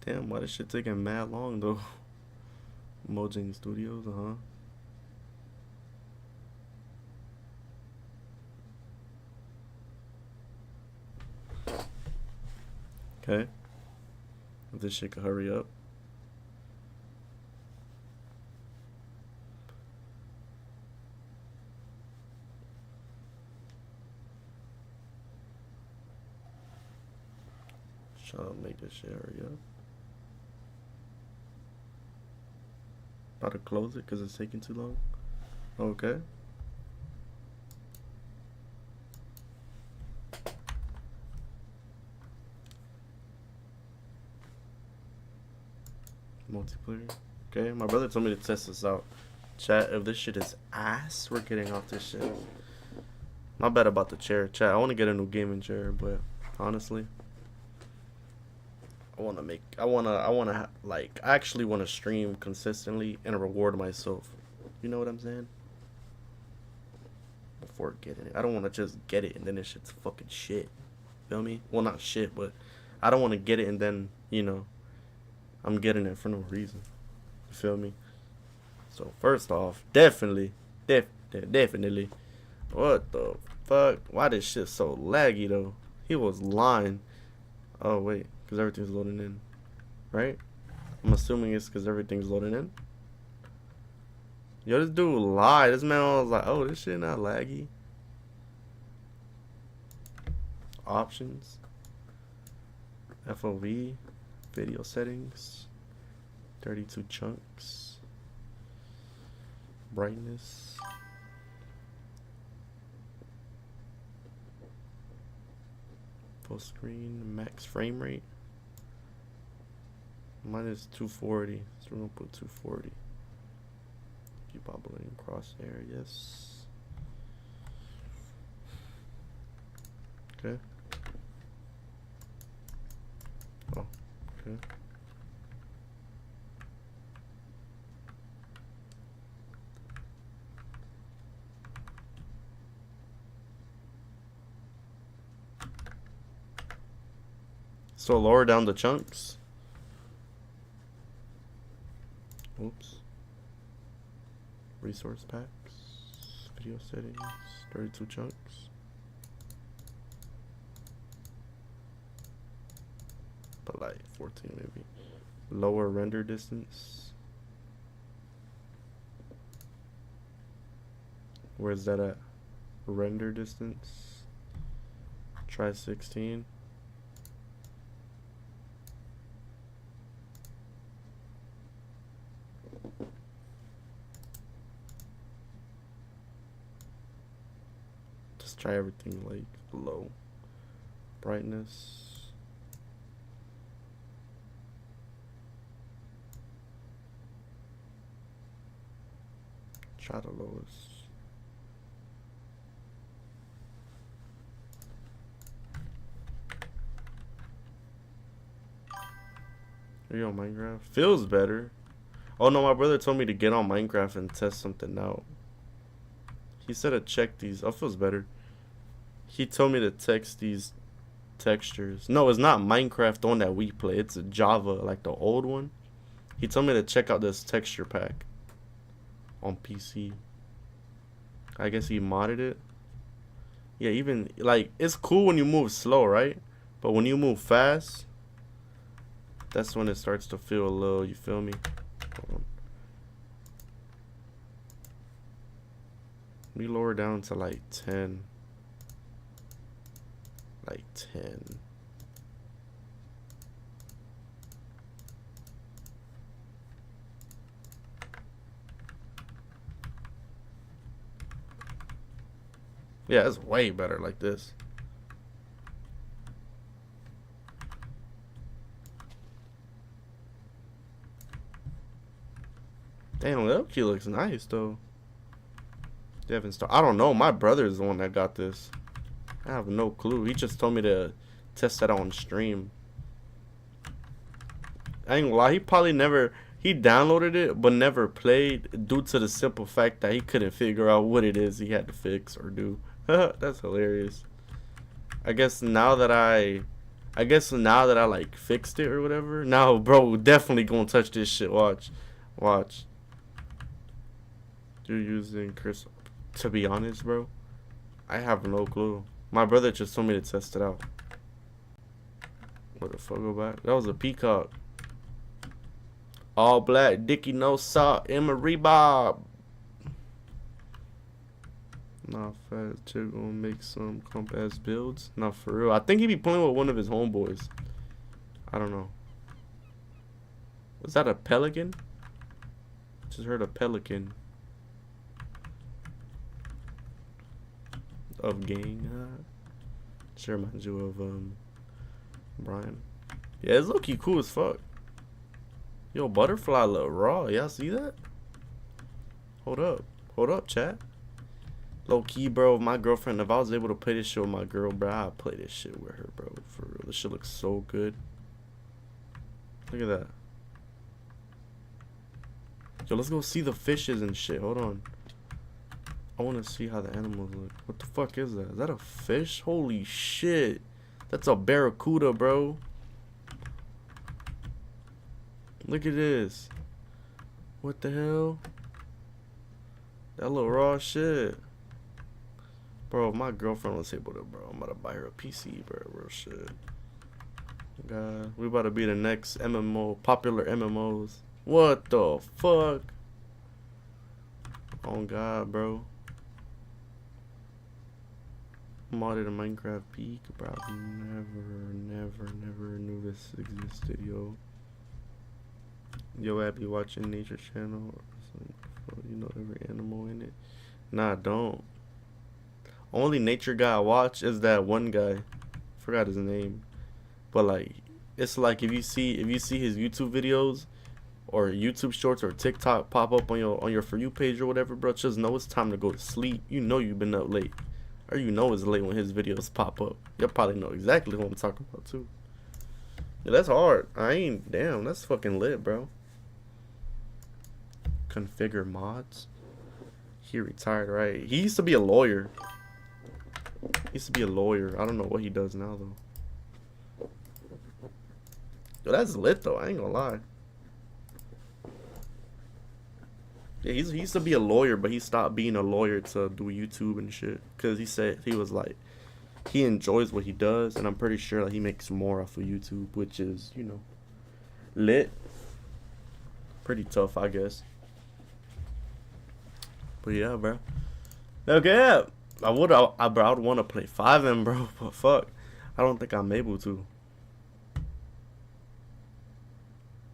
Damn, why this shit taking mad long though? Mojang Studios, Okay. If this shit could hurry up. Try to make this shit hurry up. About to close it because it's taking too long. Okay. Multiplayer. Okay, my brother told me to test this out. Chat, if this shit is ass, we're getting off this shit. Not bad about the chair. Chat, I want to get a new gaming chair, but honestly, I actually want to stream consistently and reward myself. You know what I'm saying? Before getting it. I don't want to just get it and then this shit's fucking shit. Feel me? Well, not shit, but I don't want to get it and then, you know, I'm getting it for no reason. You feel me? So, first off, definitely. What the fuck? Why this shit so laggy, though? He was lying. Oh, wait. Because everything's loading in. Right? I'm assuming it's because everything's loading in. Yo, this dude lied. This man was like, oh, this shit not laggy. Options. FOV. Video settings. 32 chunks. Brightness. Full screen. Max frame rate. Mine is 240. So we're going to put 240. Keep bobbling crosshair. Yes. Okay. Oh, okay. So lower down the chunks. Oops. Resource packs. Video settings. 32 chunks. But like 14 maybe. Lower render distance. Where's that at? Render distance. Try 16. Just try everything like low. Brightness. Try the lowest. Are you on Minecraft? Feels better. Oh no, my brother told me to get on Minecraft and test something out. He said to check these. Oh, feels better. He told me to text these textures. No, it's not Minecraft, the one that we play. It's a Java, like the old one. He told me to check out this texture pack on PC. I guess he modded it. Yeah, even like it's cool when you move slow, right? But when you move fast, that's when it starts to feel a little, you feel me? Hold on. Let me lower down to like 10. Like 10. Yeah, it's way better like this. Damn, that key looks nice though. Devin Star. I don't know. My brother is the one that got this. I have no clue. He just told me to test that on stream. I ain't gonna lie. He probably never. He downloaded it but never played due to the simple fact that he couldn't figure out what it is he had to fix or do. That's hilarious. I guess now that I like fixed it or whatever. Now, bro, definitely gonna touch this shit. Watch. You're using Chris. To be honest, bro, I have no clue. My brother just told me to test it out. What the fuck, go back? That was a peacock. All black, Dickie, no salt, Emery Bob. Nah, Faz chick gonna make some comp ass builds. Not for real. I think he be playing with one of his homeboys. I don't know. Was that a pelican? Just heard a pelican. Of gang. Sure reminds you of Brian. Yeah, it's looking cool as fuck. Yo, butterfly look raw. Y'all see that? Hold up, chat. Low key, bro. My girlfriend, if I was able to play this shit with my girl, bro, I'd play this shit with her, bro. For real, this shit looks so good. Look at that. Yo, let's go see the fishes and shit. Hold on. I want to see how the animals look. What the fuck is that? Is that a fish? Holy shit. That's a barracuda, bro. Look at this. What the hell? That little raw shit. Bro, if my girlfriend was able to, bro, I'm about to buy her a PC, bro. Real shit. God, we about to be the next MMO, popular MMOs. What the fuck? Oh God, bro. Modded a Minecraft peak, bro. I never knew this existed, yo. Yo, Abby watching Nature Channel or something. You know every animal in it. Nah, I don't. Only nature guy I watch is that one guy. Forgot his name. But like, it's like if you see his YouTube videos or YouTube shorts or TikTok pop up on your For You page or whatever, bro, just know it's time to go to sleep. You know you've been up late. Or you know it's late when his videos pop up. You'll probably know exactly what I'm talking about too. Yeah, that's hard. Damn, that's fucking lit, bro. Configure mods. He retired, right? He used to be a lawyer. I don't know what he does now though. Yo, that's lit though. I ain't gonna lie. Yeah, he used to be a lawyer, but he stopped being a lawyer to do YouTube and shit. Cause he said he was like, he enjoys what he does, and I'm pretty sure that he makes more off of YouTube, which is, you know, lit. Pretty tough, I guess. But yeah, bro. Okay, yeah. I would want to play FiveM, bro, but fuck, I don't think I'm able to.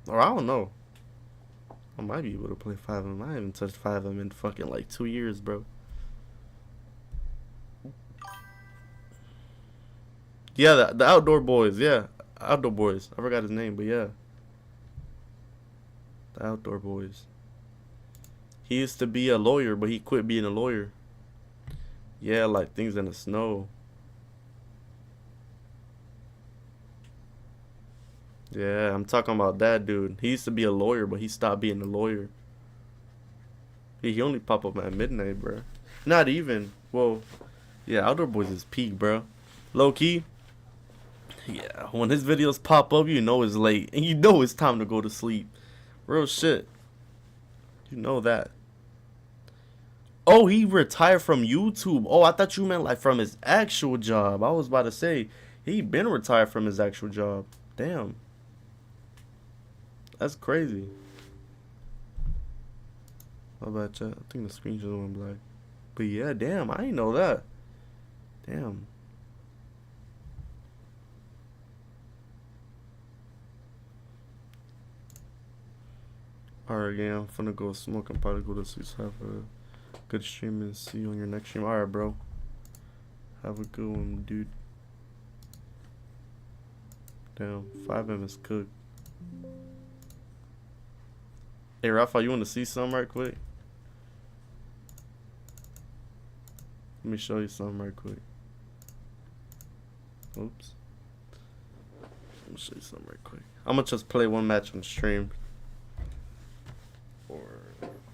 Or I don't know. I might be able to play FiveM. I haven't touched FiveM in fucking like 2 years, bro. Yeah, the Outdoor Boys, yeah. Outdoor Boys. I forgot his name, but yeah. The Outdoor Boys. He used to be a lawyer, but he quit being a lawyer. Yeah, like things in the snow. Yeah, I'm talking about that dude. He used to be a lawyer, but he stopped being a lawyer. He only pop up at midnight, bro. Not even. Well, yeah, Outdoor Boys is peak, bro. Low key. Yeah, when his videos pop up, you know it's late. And you know it's time to go to sleep. Real shit. You know that. Oh, he retired from YouTube. Oh, I thought you meant like from his actual job. I was about to say, he been retired from his actual job. Damn. That's crazy. How about that? I think the screen just went black. But yeah, damn, I didn't know that. Damn. Alright, yeah, I'm finna go smoke and probably go to sleep. So have a good stream and see you on your next stream. Alright, bro. Have a good one, dude. Damn, 5M is cooked. Hey, Rafa, you want to see something right quick? Let me show you something right quick. Oops. Let me show you something right quick. I'm gonna just play one match on stream. Or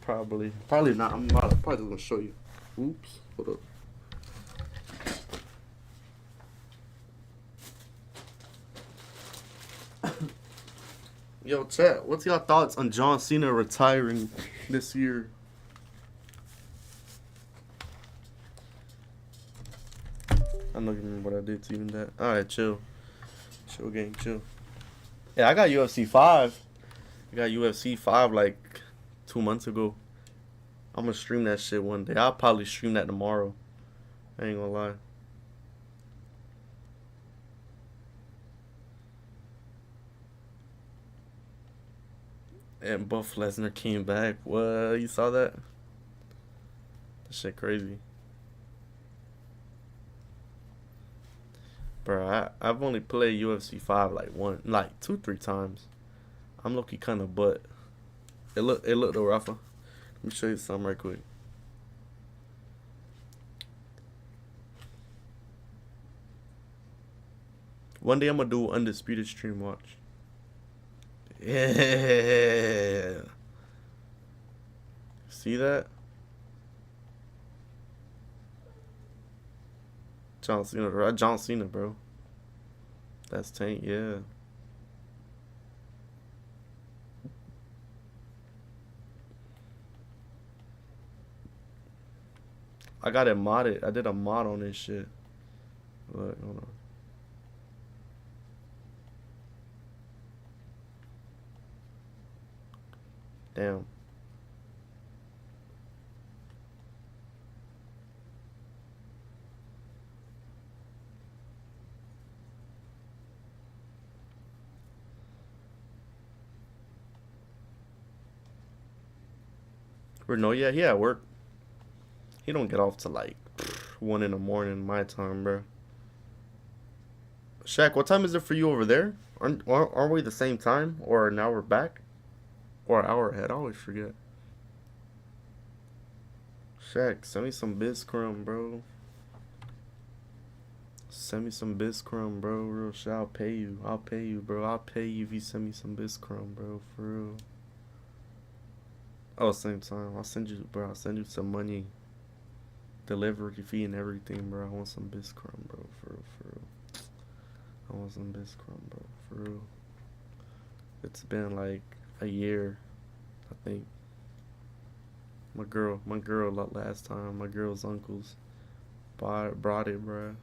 probably not. I'm not probably gonna show you. Oops. Hold up. Yo, chat, what's your thoughts on John Cena retiring this year? I don't remember what I did to even that. Alright, chill. Chill, gang, chill. Yeah, I got UFC 5. I got UFC 5 like 2 months ago. I'm gonna stream that shit one day. I'll probably stream that tomorrow. I ain't gonna lie. And Buff Lesnar came back. What? You saw that? That shit crazy. Bro, I've only played UFC 5 like 2-3 times. I'm low-key kind of butt. It looked though, Rafa. Let me show you something right quick. One day I'm gonna do Undisputed stream watch. Yeah. See that? John Cena, right? John Cena, bro. That's Tank, yeah. I got it modded. I did a mod on this shit. Look, hold on. Damn. No, yeah, he at work. He don't get off till like 1 in the morning my time, bro. Shaq, what time is it for you over there? Aren't we the same time? Or an hour back? Or an hour ahead? I always forget. Shaq, send me some Bizcrum, bro. Send me some Bizcrum, bro. Real shit, I'll pay you. I'll pay you, bro. I'll pay you if you send me some Bizcrum, bro. For real. Oh, same time. I'll send you, bro. I'll send you some money. Delivery fee and everything, bro. I want some Bizcrum, bro. For real, for real. I want some Bizcrum, bro. For real. It's been like a year, I think. My girl last time, my girl's uncles brought it, bro.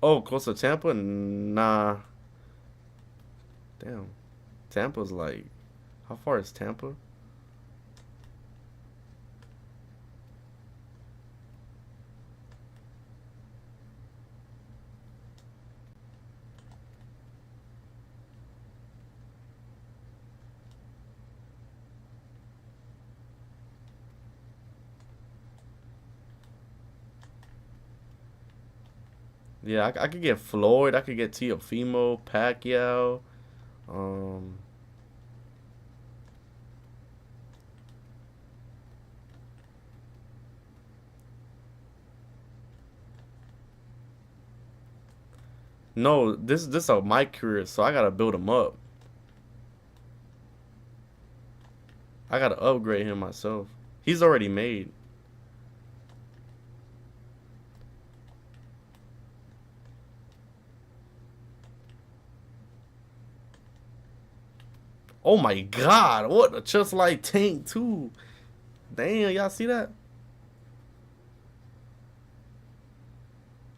Oh, close to Tampa? Nah. Damn. Tampa's like, how far is Tampa? Yeah, I could get Floyd. I could get Teofimo, Pacquiao. No, this is my career, so I gotta build him up. I gotta upgrade him myself. He's already made. Oh my god, what? Just like Tank too. Damn, y'all see that?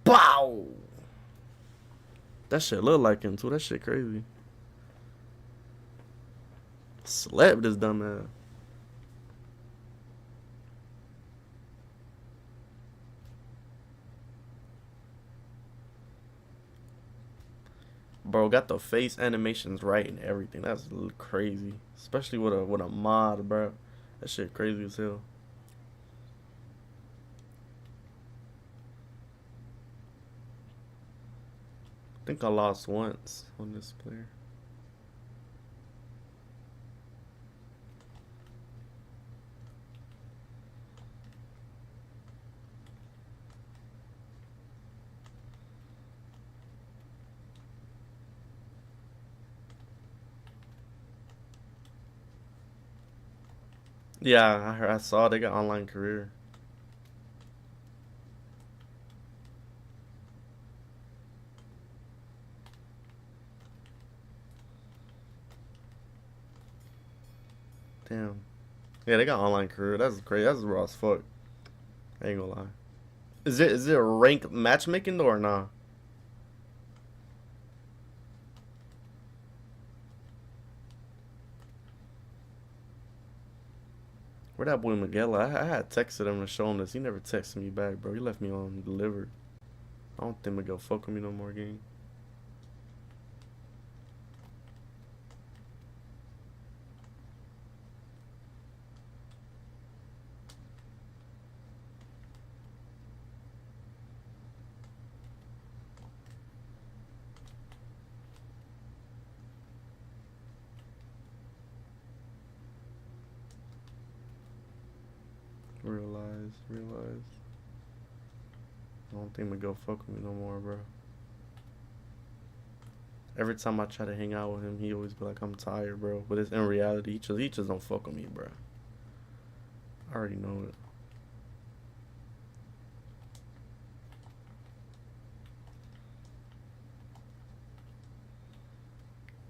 Bow! That shit look like him too. That shit crazy. Slept this dumbass. Bro, got the face animations right and everything. That's crazy. Especially with a mod, bro. That shit crazy as hell. I think I lost once on this player. Yeah, I saw they got online career. Damn. Yeah, they got online career. That's crazy. That's raw as fuck. I ain't gonna lie. Is it a rank matchmaking though or nah? Where that boy Miguel? I had texted him to show him this. He never texted me back, bro. He left me on delivered. I don't think Miguel fuck with me no more, gang. Realize. I don't think Miguel fuck with me no more, bro. Every time I try to hang out with him, he always be like, I'm tired, bro. But it's in reality, he just don't fuck with me, bro. I already know it.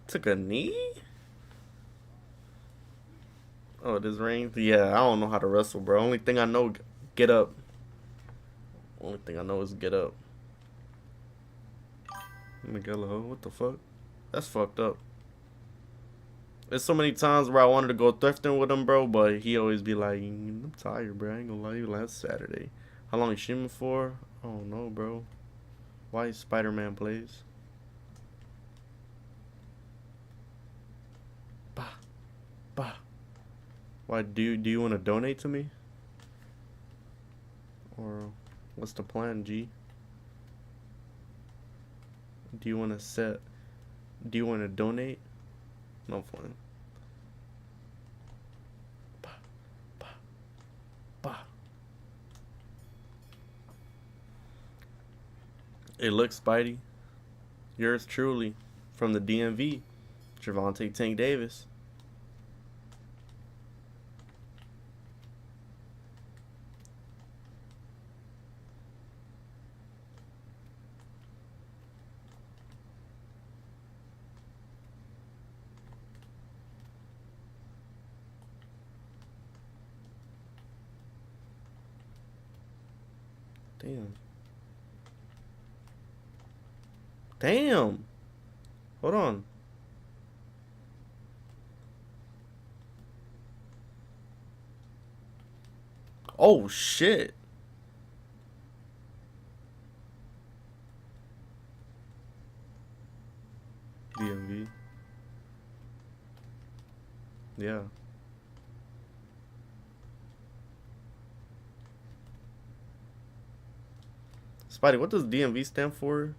Took a knee? Oh, this rain? Yeah, I don't know how to wrestle, bro. Only thing I know, get up. Only thing I know is get up. Miguel, what the fuck? That's fucked up. There's so many times where I wanted to go thrifting with him, bro, but he always be like, I'm tired, bro. I ain't gonna lie. He like, it's Saturday. How long you streaming for? I don't know, bro. Why Spider-Man plays? Bah. Why do you want to donate to me? Or what's the plan, G? Do you want to donate? No fun. Bah. Hey, look, Spidey. Yours truly, from the DMV, Javante Tank Davis. Damn. Hold on. Oh, shit. DMV. Yeah. Spidey, what does DMV stand for?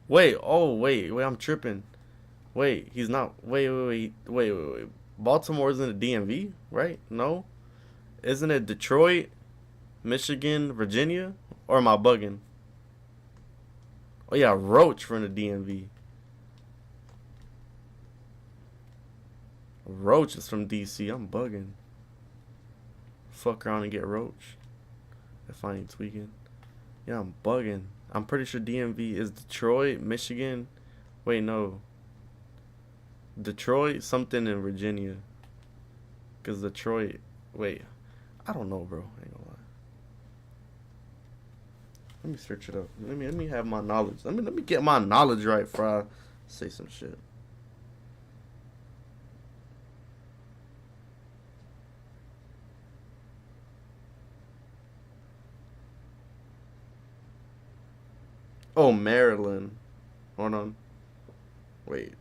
Wait, I'm tripping. Wait, he's not. Wait. Baltimore isn't the DMV, right? No? Isn't it Detroit, Michigan, Virginia? Or am I bugging? Oh yeah, Roach from the DMV. Roach is from DC. I'm bugging. Fuck around and get Roach. If I ain't tweaking. Yeah, I'm bugging. I'm pretty sure DMV is Detroit, Michigan. Wait, no. Detroit, something in Virginia. Because Detroit. Wait. I don't know, bro. I ain't gonna lie. Let me search it up. Let me have my knowledge. Let me get my knowledge right before I say some shit. Oh, Maryland. Hold on. Wait.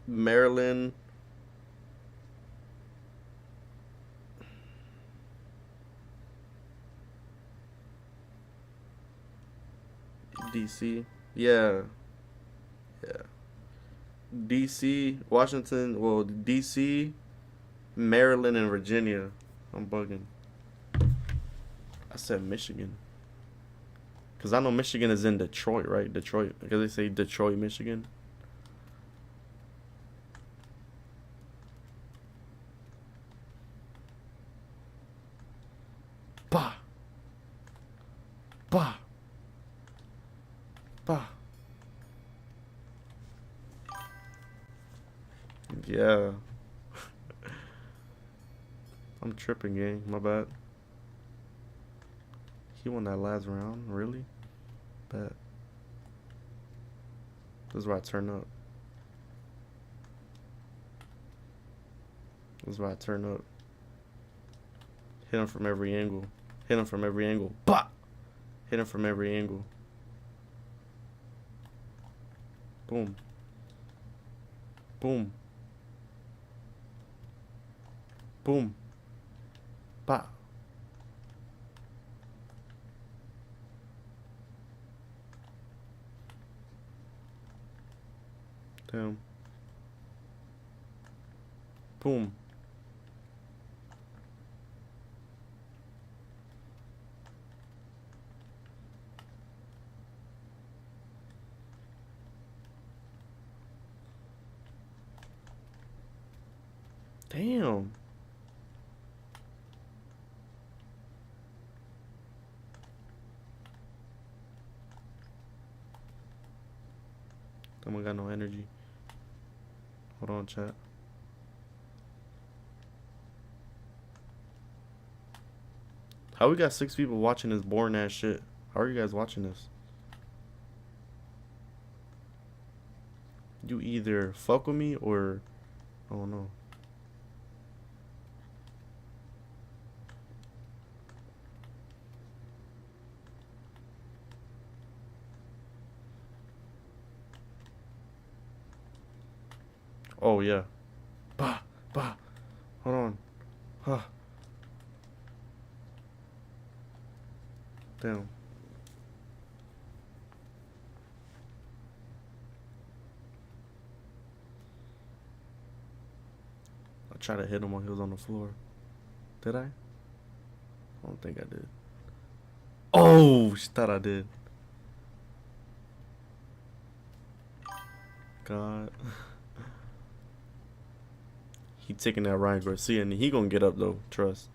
Maryland. DC. Yeah. Yeah. DC, Washington, well, DC, Maryland, and Virginia. I'm bugging. I said Michigan. Because I know Michigan is in Detroit, right? Detroit. Because they say Detroit, Michigan. Bah. Bah. Bah. Yeah. I'm tripping, gang. My bad. He won that last round? Really? Bet. This is where I turn up. This is where I turn up. Hit him from every angle. Hit him from every angle. Bah! Hit him from every angle. Boom. Boom. Boom. Bah. Damn. Boom. Damn. Damn, I got no energy. Hold on, chat. How we got 6 people watching this boring ass shit? How are you guys watching this? You either fuck with me or I don't know. Oh yeah. Bah, bah. Hold on. Huh. Damn. I tried to hit him while he was on the floor. Did I? I don't think I did. Oh, she thought I did. God. He taking that Ryan Garcia, and he gonna get up though. Trust.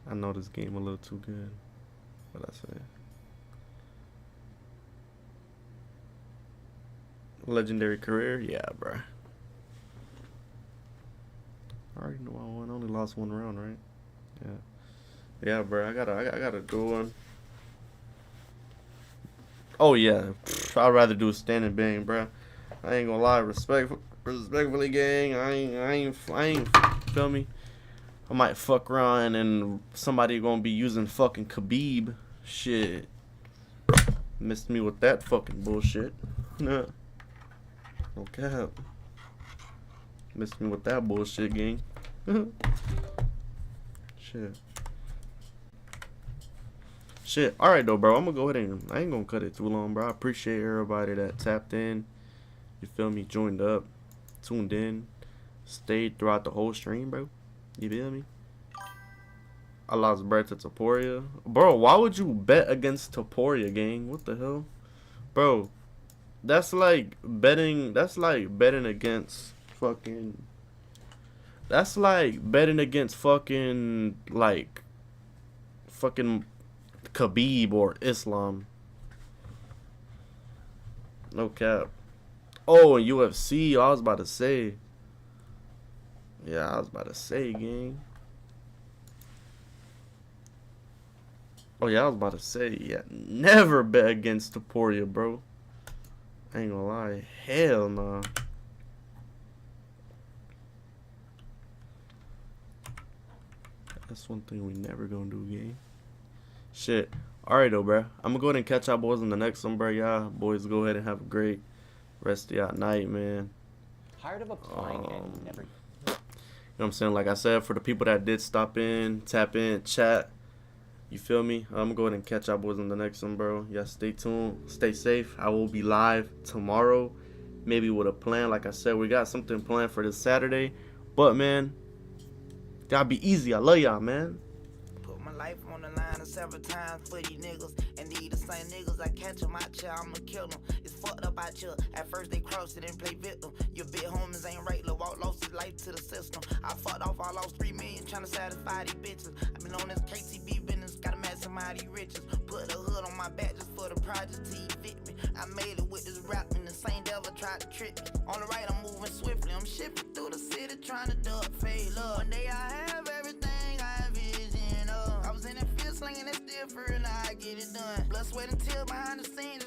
I know this game a little too good. What I say? Legendary career, yeah, bruh. I already know I won. I only lost 1 round, right? Yeah, yeah, bruh. I gotta go on. Oh yeah, I'd rather do a standing bang, bruh. I ain't gonna lie, respectfully, gang. I ain't. Feel me? I might fuck around and somebody gonna be using fucking Khabib. Shit. Missed me with that fucking bullshit. No cap. Missed me with that bullshit, gang. Shit. Alright though, bro. I'm gonna go ahead and I ain't gonna cut it too long, bro. I appreciate everybody that tapped in. You feel me? Joined up, tuned in, stayed throughout the whole stream, bro. You feel me? I lost bread to Taporia. Bro, why would you bet against Taporia, gang? What the hell? Bro, that's like betting against fucking... That's like betting against fucking, like, fucking Khabib or Islam. No cap. Oh, and UFC, I was about to say. Yeah, I was about to say, gang. Oh, yeah, I was about to say, yeah, never bet against Taporia, bro. I ain't gonna lie. Hell nah. That's one thing we never gonna do, gang. Shit. Alright though, bro. I'm gonna go ahead and catch y'all boys in the next one, bro. Y'all boys go ahead and have a great rest of y'all night, man. Tired of applying and never. You know what I'm saying? Like I said, for the people that did stop in, tap in, chat, you feel me? I'm gonna go ahead and catch y'all boys in the next one, bro. Y'all stay tuned, stay safe. I will be live tomorrow, maybe with a plan. Like I said, we got something planned for this Saturday. But man, gotta be easy. I love y'all, man. Put my life on the line several times for these niggas. And these the same niggas I catch them out here, I'ma kill them. It's fucked up out here. At first they crossed it and play victim. Your big homies ain't right, lil' walk lost his life to the system. I fucked off, I lost 3 million trying to satisfy these bitches. I been on this KTB business, gotta maximize these riches. Put a hood on my back just for the project to evict me. I made it with this rap and the same devil tried to trick me. On the right, I'm moving swiftly. I'm shifting through the city trying to duck Faze. One day I have everything I envision of. I was in that field slinging that still for and I get it done. Blood, sweat, and tears behind the scenes.